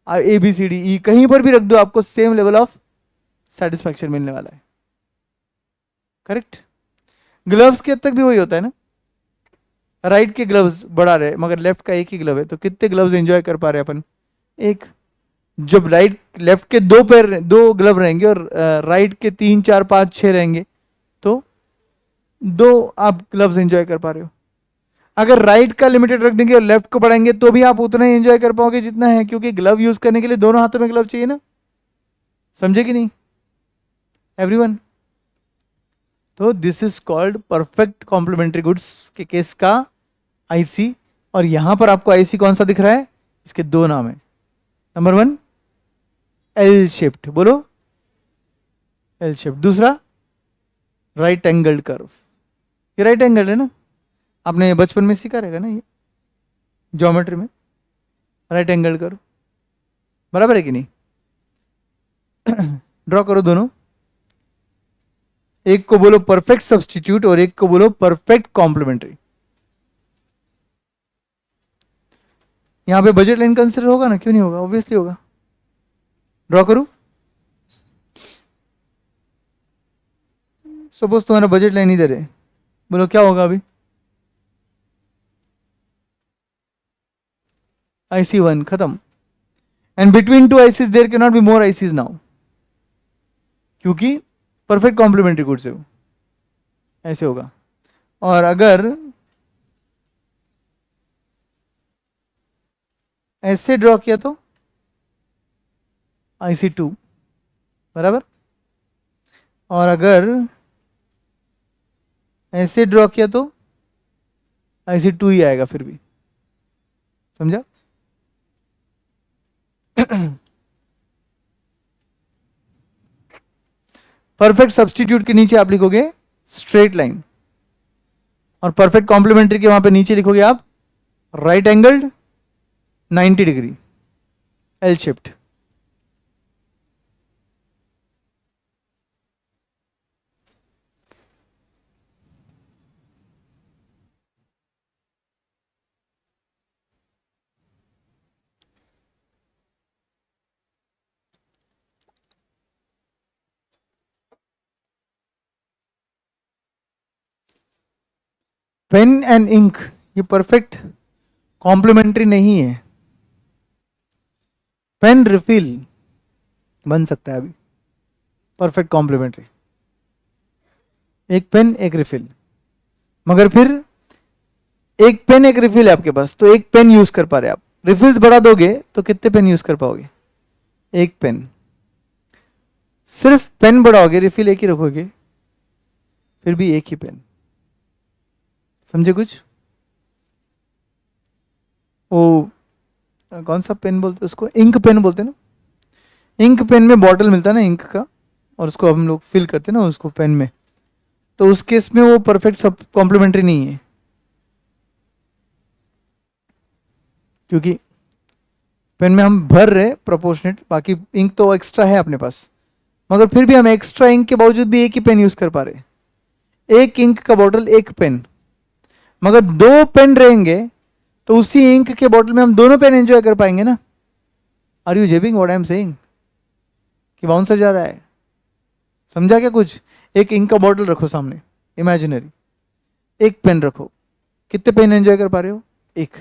A B C D E कहीं पर भी रख दो, आपको सेम लेवल ऑफ सेटिस्फैक्शन मिलने वाला है। करेक्ट? ग्लव्स के हद तक भी वही होता है ना। राइट के ग्लव्स बढ़ा रहे मगर लेफ्ट का एक ही ग्लव है, तो कितने ग्लव्स एंजॉय कर पा रहे हैं अपन? एक। जब राइट लेफ्ट के दो पैर दो ग्लव रहेंगे और राइट के 3 4 5 6 रहेंगे, तो दो आप ग्लव्स एंजॉय कर पा रहे हो। अगर राइट का लिमिटेड रख देंगे और लेफ्ट को बढ़ाएंगे तो भी आप उतना ही एंजॉय कर पाओगे जितना है, क्योंकि ग्लव यूज करने के लिए दोनों हाथों में ग्लव चाहिए ना। समझे कि नहीं एवरीवन? तो this is called perfect complementary goods के केस का आईसी। और यहां पर आपको आईसी कौन सा दिख रहा है? इसके दो नाम है। नंबर 1 एल शेप्ड, बोलो एल शेप्ड। दूसरा राइट एंगल्ड कर्व। ये राइट एंगल है ना, आपने बचपन में सीखा रहेगा ना ये ज्योमेट्री में, राइट एंगल कर्व। बराबर है कि नहीं? ड्रॉ करो दोनों, एक को बोलो परफेक्ट सब्स्टिट्यूट और एक को बोलो परफेक्ट कॉम्प्लीमेंट्री। यहां पे बजट लाइन कंसिडर होगा ना, क्यों नहीं होगा? ऑब्वियसली होगा। ड्रॉ करूं? सपोज तुम्हारा बजट लाइन इधर है, बोलो क्या होगा अभी? आईसी 1 खत्म। And between two ICs there can not be more ICs now, क्योंकि परफेक्ट कॉम्प्लीमेंट्री गुड्स है वो। ऐसे होगा। और अगर ऐसे ड्रॉ किया तो आईसी 2, बराबर। और अगर ऐसे ड्रॉ किया तो आईसी 2 ही आएगा फिर भी। समझा? परफेक्ट सब्स्टिट्यूट के नीचे आप लिखोगे स्ट्रेट लाइन, और परफेक्ट कॉम्प्लीमेंट्री के वहां पे नीचे लिखोगे आप right angled 90 degree L shift. Pen and ink ये परफेक्ट कॉम्प्लीमेंट्री नहीं है। पेन रिफिल बन सकता है अभी परफेक्ट कॉम्प्लीमेंट्री, एक पेन एक रिफिल। मगर फिर एक पेन एक रिफिल है आपके पास, तो एक पेन यूज कर पा रहे आप। रिफिल्स बढ़ा दोगे तो कितने पेन यूज कर पाओगे? एक पेन। सिर्फ पेन बढ़ाओगे, रिफिल एक ही रखोगे, फिर भी एक ही पेन। समझे कुछ? वो कौन सा पेन बोलते हैं उसको? इंक पेन बोलते हैं ना। इंक पेन में बॉटल मिलता है ना इंक का, और उसको हम लोग फिल करते हैं ना उसको पेन में, तो उस केस में वो परफेक्ट सब कॉम्प्लीमेंट्री नहीं है, क्योंकि पेन में हम भर रहे प्रोपोर्शनेट, बाकी इंक तो एक्स्ट्रा है अपने पास, मगर फिर भी हम एक्स्ट्रा इंक के बावजूद भी एक ही पेन यूज कर पा रहे, एक इंक का बॉटल एक पेन। मगर दो पेन रहेंगे तो उसी इंक के बॉटल में हम दोनों पेन एंजॉय कर पाएंगे ना। आर यू जेबिंग व्हाट आई एम सेइंग? कि बाउंसर जा रहा है, समझा क्या कुछ? एक इंक का बॉटल रखो सामने इमेजिनरी, एक पेन रखो, कितने पेन एंजॉय कर पा रहे हो? एक।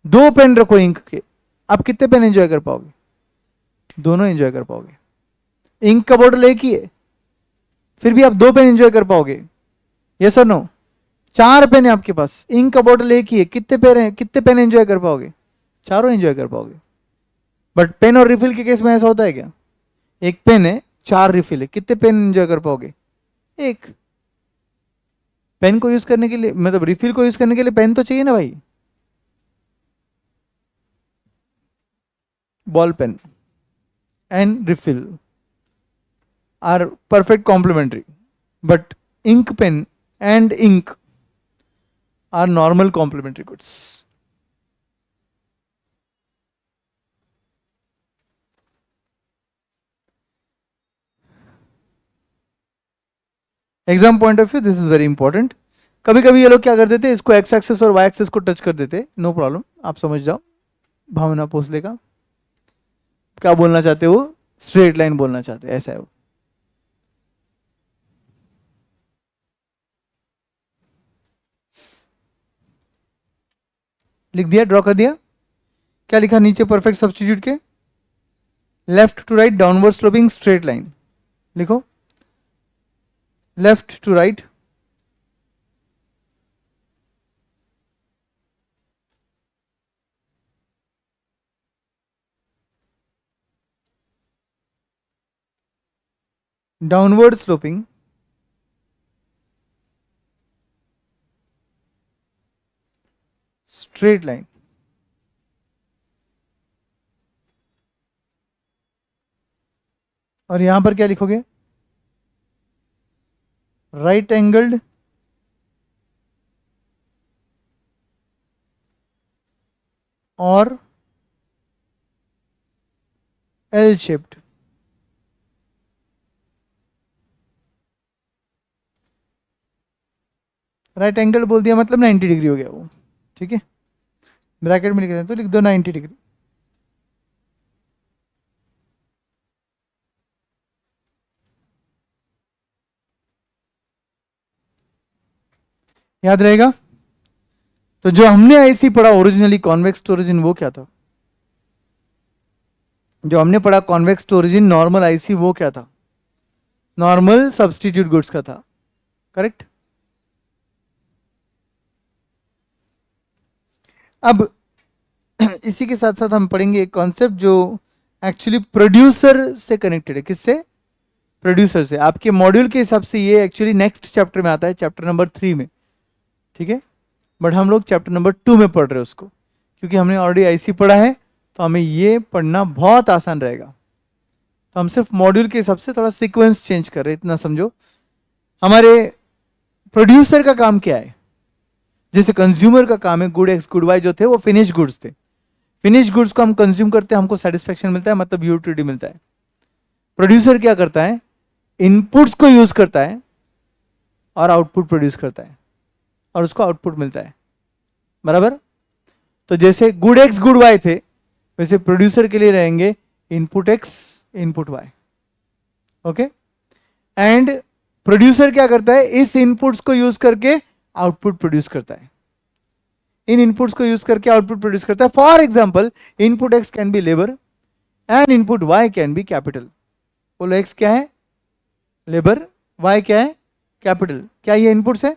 दो पेन रखो इंक के, आप कितने पेन एंजॉय कर पाओगे? दोनों एंजॉय कर पाओगे। इंक का बॉटल एक ही है, फिर भी आप दो पेन एंजॉय कर पाओगे, यस और नो? चार पेन है आपके पास, इंक का बॉटल एक ही है, कितने पेन है, कितने पेन एंजॉय कर पाओगे? चारों एंजॉय कर पाओगे। बट पेन और रिफिल के केस में ऐसा होता है क्या? एक पेन है, चार रिफिल है, कितने पेन एंजॉय कर पाओगे? एक। पेन को यूज करने के लिए, मतलब रिफिल को यूज करने के लिए पेन तो चाहिए ना भाई। Ball pen and refill are perfect complementary, but ink pen and ink are normal complementary goods. Exam point of view this is very important. कभी कभी ये लोग क्या कर देते, इसको एक्स एक्सेस और वाई एक्सेस को टच कर देते, नो प्रॉब्लम, आप समझ जाओ। भावना भोसले का क्या बोलना चाहते हो? स्ट्रेट लाइन बोलना चाहते, ऐसा है वो। लिख दिया, ड्रॉ कर दिया। क्या लिखा नीचे परफेक्ट सब्स्टिट्यूट के? Left to right downward sloping straight line लिखो, left to right downward sloping straight line. और यहां पर क्या लिखोगे? राइट एंगल्ड और एल शेप्ड। राइट एंगल बोल दिया मतलब 90 डिग्री हो गया वो, ठीक है। ब्रैकेट में लिख दें तो लिख दो 90 डिग्री। याद रहेगा? तो जो हमने आईसी पढ़ा ओरिजिनली कॉन्वेक्स टू ओरिजिन, वो क्या था? जो हमने पढ़ा convex to origin normal IC, वो क्या था? नॉर्मल सब्स्टिट्यूट गुड्स का था, करेक्ट। अब इसी के साथ साथ हम पढ़ेंगे एक कॉन्सेप्ट जो एक्चुअली प्रोड्यूसर से कनेक्टेड है। किससे? प्रोड्यूसर से। आपके मॉड्यूल के हिसाब से ये एक्चुअली नेक्स्ट चैप्टर में आता है, चैप्टर नंबर 3 में, ठीक है। बट हम लोग चैप्टर नंबर 2 में पढ़ रहे हैं उसको, क्योंकि हमने ऑलरेडी आईसी पढ़ा है, तो हमें ये पढ़ना बहुत आसान रहेगा। तो हम सिर्फ मॉड्यूल के हिसाब से थोड़ा सीक्वेंस चेंज कर रहे हैं, इतना समझो। हमारे प्रोड्यूसर का काम क्या है? जैसे कंज्यूमर का काम है, गुड एक्स गुड वाई जो थे वो फिनिश गुड्स थे। फिनिश गुड्स को हम कंज्यूम करते हैं, हमको सेटिस्फेक्शन मिलता है, मतलब यूटिलिटी मिलता है। प्रोड्यूसर क्या करता है? इनपुट्स को यूज करता है और आउटपुट प्रोड्यूस करता है, और उसको आउटपुट मिलता है, बराबर। तो जैसे गुड एक्स गुड वाई थे, वैसे प्रोड्यूसर के लिए रहेंगे input X input Y, okay. And producer क्या करता है? इस इनपुट्स को यूज करके आउटपुट प्रोड्यूस करता है, इन इनपुट्स को यूज करके आउटपुट प्रोड्यूस करता है। For example, input X can be labour and input Y can be capital. बोलो एक्स क्या है? लेबर, वाई क्या है? कैपिटल। क्या ये इनपुट्स है?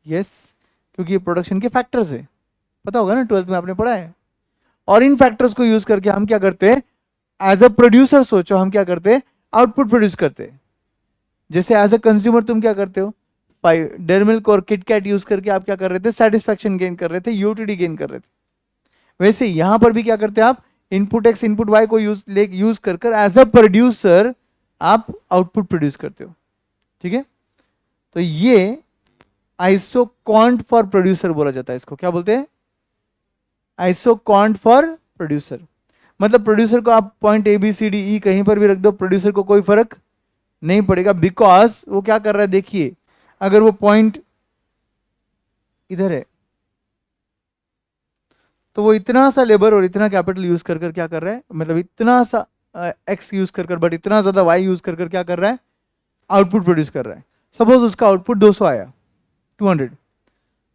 यस, क्योंकि ये प्रोडक्शन के फैक्टर्स है, पता होगा ना, 12th में आपने पढ़ा है। और इन फैक्टर्स को यूज करके हम क्या करते हैं? एज अ प्रोड्यूसर सोचो, हम क्या करते हैं? आउटपुट प्रोड्यूस करते हैं। जैसे एज अ कंज्यूमर तुम क्या करते हो? डेयरी मिल्क और किटकैट यूज करके आप क्या कर रहे थे? सेटिस्फैक्शन गेन कर रहे थे, यूटिलिटी गेन कर रहे थे। वैसे यहां पर भी क्या करते हैं आप? इनपुट एक्स इनपुट वाई को यूज कर एज अ प्रोड्यूसर आप आउटपुट प्रोड्यूस करते हो, ठीक है। तो ये आइसोकॉन्ट फॉर प्रोड्यूसर बोला जाता है, इसको क्या बोलते हैं, आइसोकॉन्ट फॉर प्रोड्यूसर। मतलब प्रोड्यूसर को आप point A B C D E कहीं पर भी रख दो, प्रोड्यूसर को कोई फर्क नहीं पड़ेगा, बिकॉज वो क्या कर रहा है, देखिए अगर वो पॉइंट इधर है तो वो इतना सा लेबर और इतना कैपिटल यूज कर क्या कर रहा है, मतलब इतना सा एक्स यूज कर बट इतना ज्यादा वाई यूज कर क्या कर रहा है, आउटपुट प्रोड्यूस कर रहा है। सपोज उसका आउटपुट 200 आया, 200,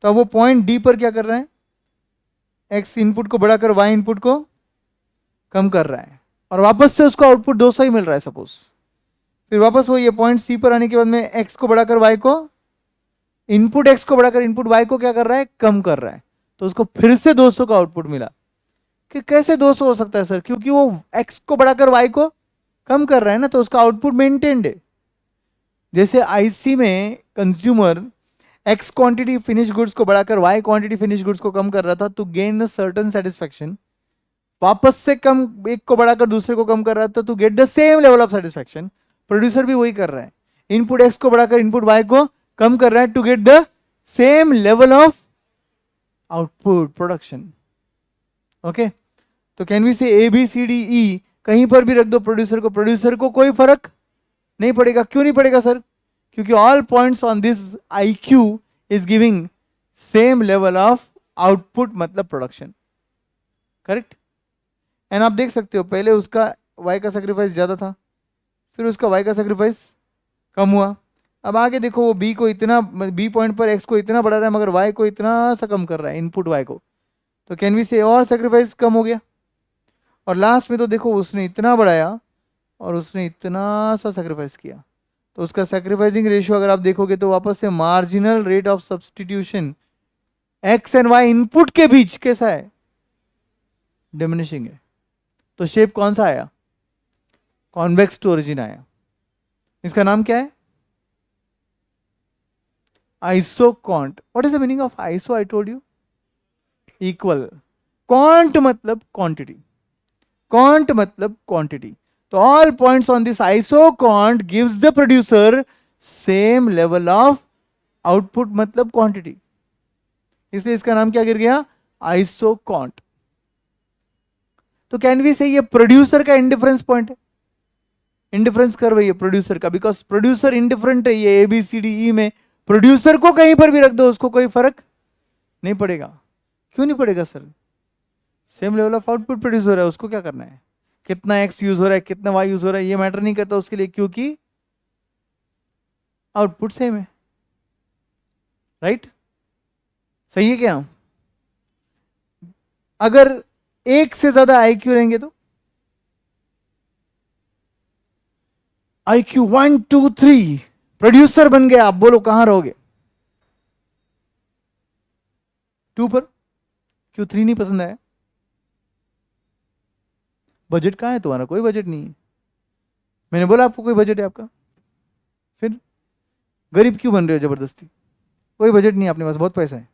तो अब वो पॉइंट डी पर क्या कर रहा है, एक्स इनपुट को बढ़ाकर वाई इनपुट को कम कर रहा है, और वापस से उसको आउटपुट 200 ही मिल रहा है सपोज। फिर वापस वो ये पॉइंट सी पर आने के बाद में एक्स को बढ़ाकर वाई को, इनपुट एक्स को बढ़ाकर इनपुट वाई को क्या कर रहा है, कम कर रहा है, तो उसको फिर से 200 का आउटपुट मिला। कि कैसे 200 हो सकता है सर, क्योंकि वो एक्स को बढ़ाकर वाई को कम कर रहा है ना, तो उसका आउटपुट मेंटेन्ड है। जैसे आईसी में consumer x quantity finish goods को बढ़ाकर वाई क्वांटिटी फिनिश गुड्स को कम कर रहा था to gain a certain satisfaction, वापस से कम एक को बढ़ाकर दूसरे को कम कर रहा था to get the same level of satisfaction. Producer भी वही कर रहा है, इनपुट एक्स को बढ़ाकर इनपुट वाई को कम कर रहा है to get the same level of output production. Okay, तो can we say A B C D E कहीं पर भी रख दो प्रोड्यूसर को, प्रोड्यूसर को कोई फर्क नहीं पड़ेगा। क्यों नहीं पड़ेगा सर, क्योंकि all points on this IQ is giving same level of output, मतलब प्रोडक्शन, करेक्ट। एंड आप देख सकते हो पहले उसका y का सेक्रीफाइस ज्यादा था, फिर उसका y का सेक्रीफाइस कम हुआ। अब आगे देखो वो b को इतना, b पॉइंट पर x को इतना बढ़ा रहा है मगर y को इतना सा कम कर रहा है, इनपुट y को, तो कैन वी से और सेक्रीफाइस कम हो गया। और लास्ट में तो देखो उसने इतना बढ़ाया और उसने इतना सा सेक्रीफाइस किया, तो उसका सेक्रीफाइसिंग रेशियो अगर आप देखोगे तो वापस से marginal rate of substitution X and Y input के बीच कैसा है, डिमिनिशिंग है। तो शेप कौन सा आया, कॉन्वेक्स टू ओरिजिन आया। इसका नाम क्या है, isoquant. What is the meaning of iso, I told you, equal. Can't मतलब क्वांटिटी, कॉन्ट मतलब क्वांटिटी। तो all points on this isoquant gives the producer same level of output, मतलब क्वांटिटी, इसलिए इसका नाम क्या गिर गया, आइसोकॉन्ट। तो कैन वी से ये प्रोड्यूसर का इंडिफरेंस पॉइंट है, इंडिफरेंस कर्व है ये प्रोड्यूसर का, बिकॉज प्रोड्यूसर इंडिफरेंट है। ये ए बी सी डी ई में प्रोड्यूसर को कहीं पर भी रख दो उसको कोई फर्क नहीं पड़ेगा। क्यों नहीं पड़ेगा sir, same level of output produce हो रहा है, उसको क्या करना है, कितना एक्स यूज हो रहा है कितना वाई यूज हो रहा है ये मैटर नहीं करता उसके लिए, क्योंकि आउटपुट सेम है, राइट। सही है क्या। अगर एक से ज्यादा IQ रहेंगे तो IQ 1 2 3 प्रोड्यूसर बन गए, आप बोलो कहां रहोगे, 2 पर। क्यों 3 नहीं पसंद आया, बजट कहां है तुम्हारा, कोई बजट नहीं है। मैंने बोला आपको कोई बजट है आपका, फिर गरीब क्यों बन रहे हो जबरदस्ती, कोई बजट नहीं है, अपने पास बहुत पैसा है।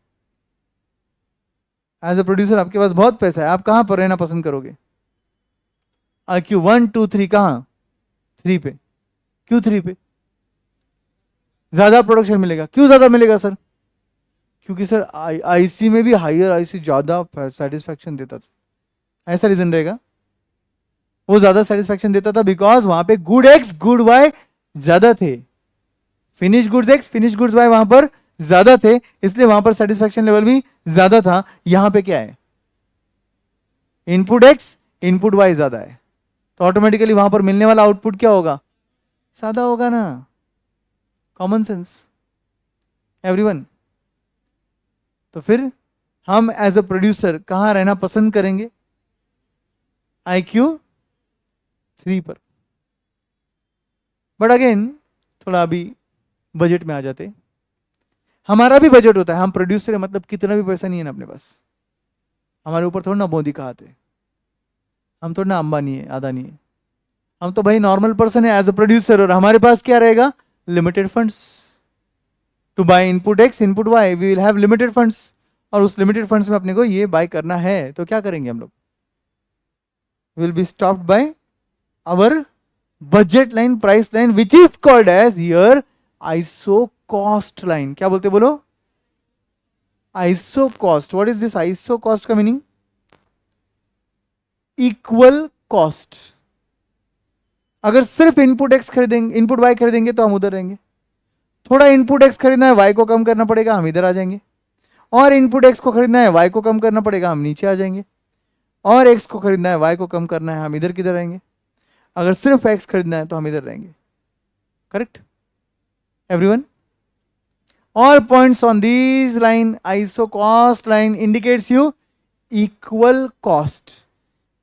एज ए प्रोड्यूसर आपके पास बहुत पैसा है, आप कहां पर रहना पसंद करोगे, IQ 1 2 3 कहां, 3 पे। क्यों 3 पे, ज्यादा प्रोडक्शन मिलेगा। क्यों ज्यादा मिलेगा सर, क्योंकि सर आईसी में भी हायर आईसी ज्यादा सेटिस्फैक्शन देता था, ऐसा रीजन रहेगा। वो ज्यादा सेटिस्फैक्शन देता था बिकॉज वहां पे गुड एक्स गुड वाई ज्यादा थे, finish goods X finish goods Y वहां पर ज्यादा थे, इसलिए वहां पर सेटिस्फैक्शन लेवल भी ज्यादा था। यहां पे क्या है, इनपुट एक्स इनपुट वाई ज्यादा है, तो ऑटोमेटिकली वहां पर मिलने वाला आउटपुट क्या होगा, ज्यादा होगा ना। Common sense everyone. तो फिर हम एज अ प्रोड्यूसर कहां रहना पसंद करेंगे, IQ 3 पर। बट अगेन थोड़ा अभी बजट में आ जाते, हमारा भी बजट होता है, हम प्रोड्यूसर है मतलब कितना भी पैसा नहीं है ना अपने पास, हमारे ऊपर थोड़ा ना मोदी का हाथ है, हम थोड़ा ना अंबानी है अदानी है, हम तो भाई नॉर्मल पर्सन है एज अ प्रोड्यूसर, और हमारे पास क्या रहेगा, limited funds to buy input X input Y, we will have limited funds, और उस लिमिटेड फंड्स में अपने को ये बाय करना है, तो क्या करेंगे हम लोग, will be stopped by our budget line, price line, which is called as here ISO cost line. क्या बोलते बोलो? ISO cost. What is this ISO cost का meaning? Equal cost. अगर सिर्फ इनपुट एक्स खरीदेंगे, इनपुट वाई खरीदेंगे तो हम उधर रहेंगे. थोड़ा इनपुट एक्स खरीदना है, वाई को कम करना पड़ेगा, हम इधर आ जाएंगे. और इनपुट एक्स को खरीदना है, वाई को कम करना पड़ेगा, हम नीचे आ जाएंगे. और एक्स को खरीदना है, वाई को कम करना है, हम इधर किधर रहेंगे. अगर सिर्फ एक्स खरीदना है तो हम इधर रहेंगे. Correct everyone? All points on these line, ISO cost line indicates you equal cost.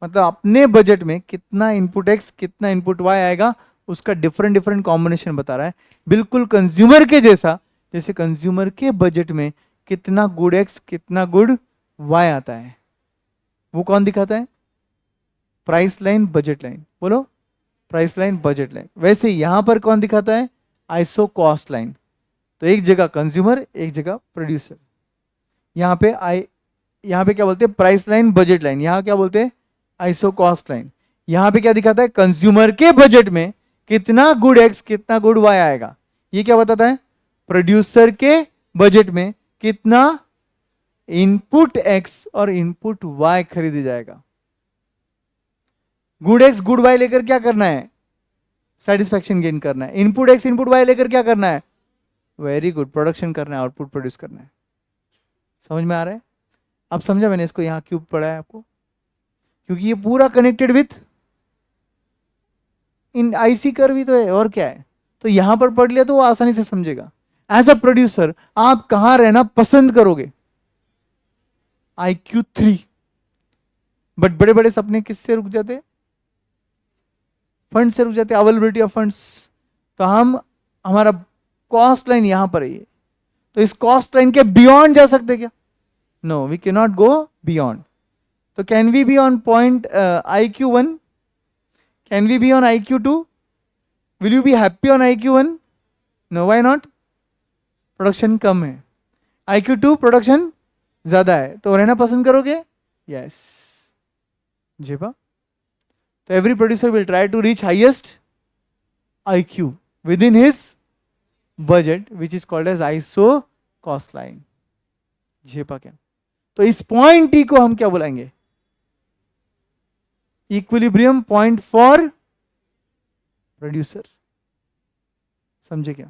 मतलब अपने बजट में कितना इनपुट एक्स कितना इनपुट वाई आएगा उसका डिफरेंट डिफरेंट कॉम्बिनेशन बता रहा है. बिल्कुल कंज्यूमर के जैसा, जैसे कंज्यूमर के बजट में कितना गुड एक्स कितना गुड वाई आता है, वो कौन दिखाता है? Price line budget line. बोलो, प्राइस लाइन बजट लाइन. वैसे यहां पर कौन दिखाता है? Iso cost line. तो एक जगह कंज्यूमर, एक जगह प्रोड्यूसर. यहां पे क्या बोलते हैं? Price line budget line. यहां क्या बोलते हैं? Iso cost line. यहां पे क्या दिखाता है? कंज्यूमर के बजट में कितना गुड एक्स कितना गुड वाई आएगा. ये क्या बताता है? प्रोड्यूसर के बजट में कितना इनपुट एक्स और इनपुट वाई खरीदी जाएगा. गुड एक्स गुड वाई लेकर क्या करना है? सेटिस्फैक्शन गेन करना है. इनपुट एक्स इनपुट वाई लेकर क्या करना है? वेरी गुड, प्रोडक्शन करना है, आउटपुट प्रोड्यूस करना है. समझ में आ रहा है? अब समझा मैंने इसको यहां क्यों पढ़ा है आपको? क्योंकि ये पूरा connected within IC curve ही तो है, और क्या है. तो यहां पर पढ़ लिया तो वो आसानी से समझेगा. एज अ प्रोड्यूसर आप कहां रहना पसंद करोगे? IQ3. बट बड़े बड़े सपने किससे रुक जाते? फंड से रुक जाते, अवेलेबिलिटी ऑफ फंड्स. तो हमारा कॉस्ट लाइन यहां पर है. तो इस कॉस्ट लाइन के बियॉन्ड जा सकते क्या? No, we can not go beyond. तो can we be on point IQ1? Can we be on IQ2? Will you be happy on IQ1? No. Why not? Production कम है. IQ2 प्रोडक्शन ज्यादा है, तो रहना पसंद करोगे? यस. जेबा. तो every producer will try to reach highest IQ within his budget, which is called as isocost line. झेपा क्या? तो इस पॉइंट टी को हम क्या बुलाएंगे? Equilibrium point for producer. समझे क्या?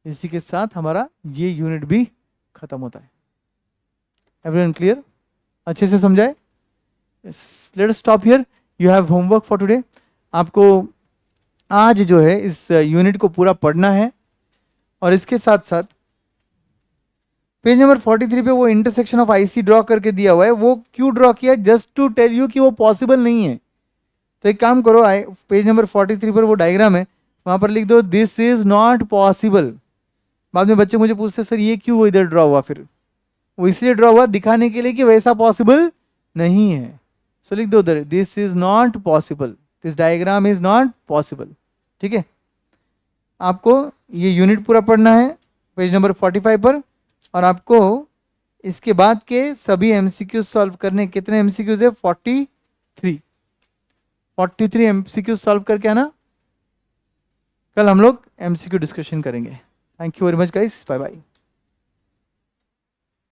इसी के साथ हमारा ये यूनिट भी खत्म होता है. Everyone clear? अच्छे से समझाए? Let us stop here. You have homework for today. आपको आज जो है इस यूनिट को पूरा पढ़ना है. और इसके साथ साथ पेज नंबर 43 पे वो इंटरसेक्शन ऑफ आईसी ड्रॉ करके दिया हुआ है. वो क्यों ड्रॉ किया? जस्ट टू टेल यू कि वो पॉसिबल नहीं है. तो एक काम करो, पेज नंबर 43 पर वो डायग्राम है, वहां पर लिख दो दिस इज नॉट पॉसिबल. बाद में बच्चे मुझे पूछते सर ये क्यों इधर ड्रॉ हुआ? फिर वो इसलिए ड्रॉ हुआ दिखाने के लिए कि वैसा पॉसिबल नहीं है. सो लिख दो उधर this is not possible, this diagram is not possible. ठीक है? आपको ये यूनिट पूरा पढ़ना है पेज नंबर 45 पर. और आपको इसके बाद के सभी एमसीक्यू सॉल्व करने. कितने एमसीक्यूज है? 43 एमसीक्यू सॉल्व करके आना. कल हम लोग एमसीक्यू डिस्कशन करेंगे. Thank you very much guys. Bye bye.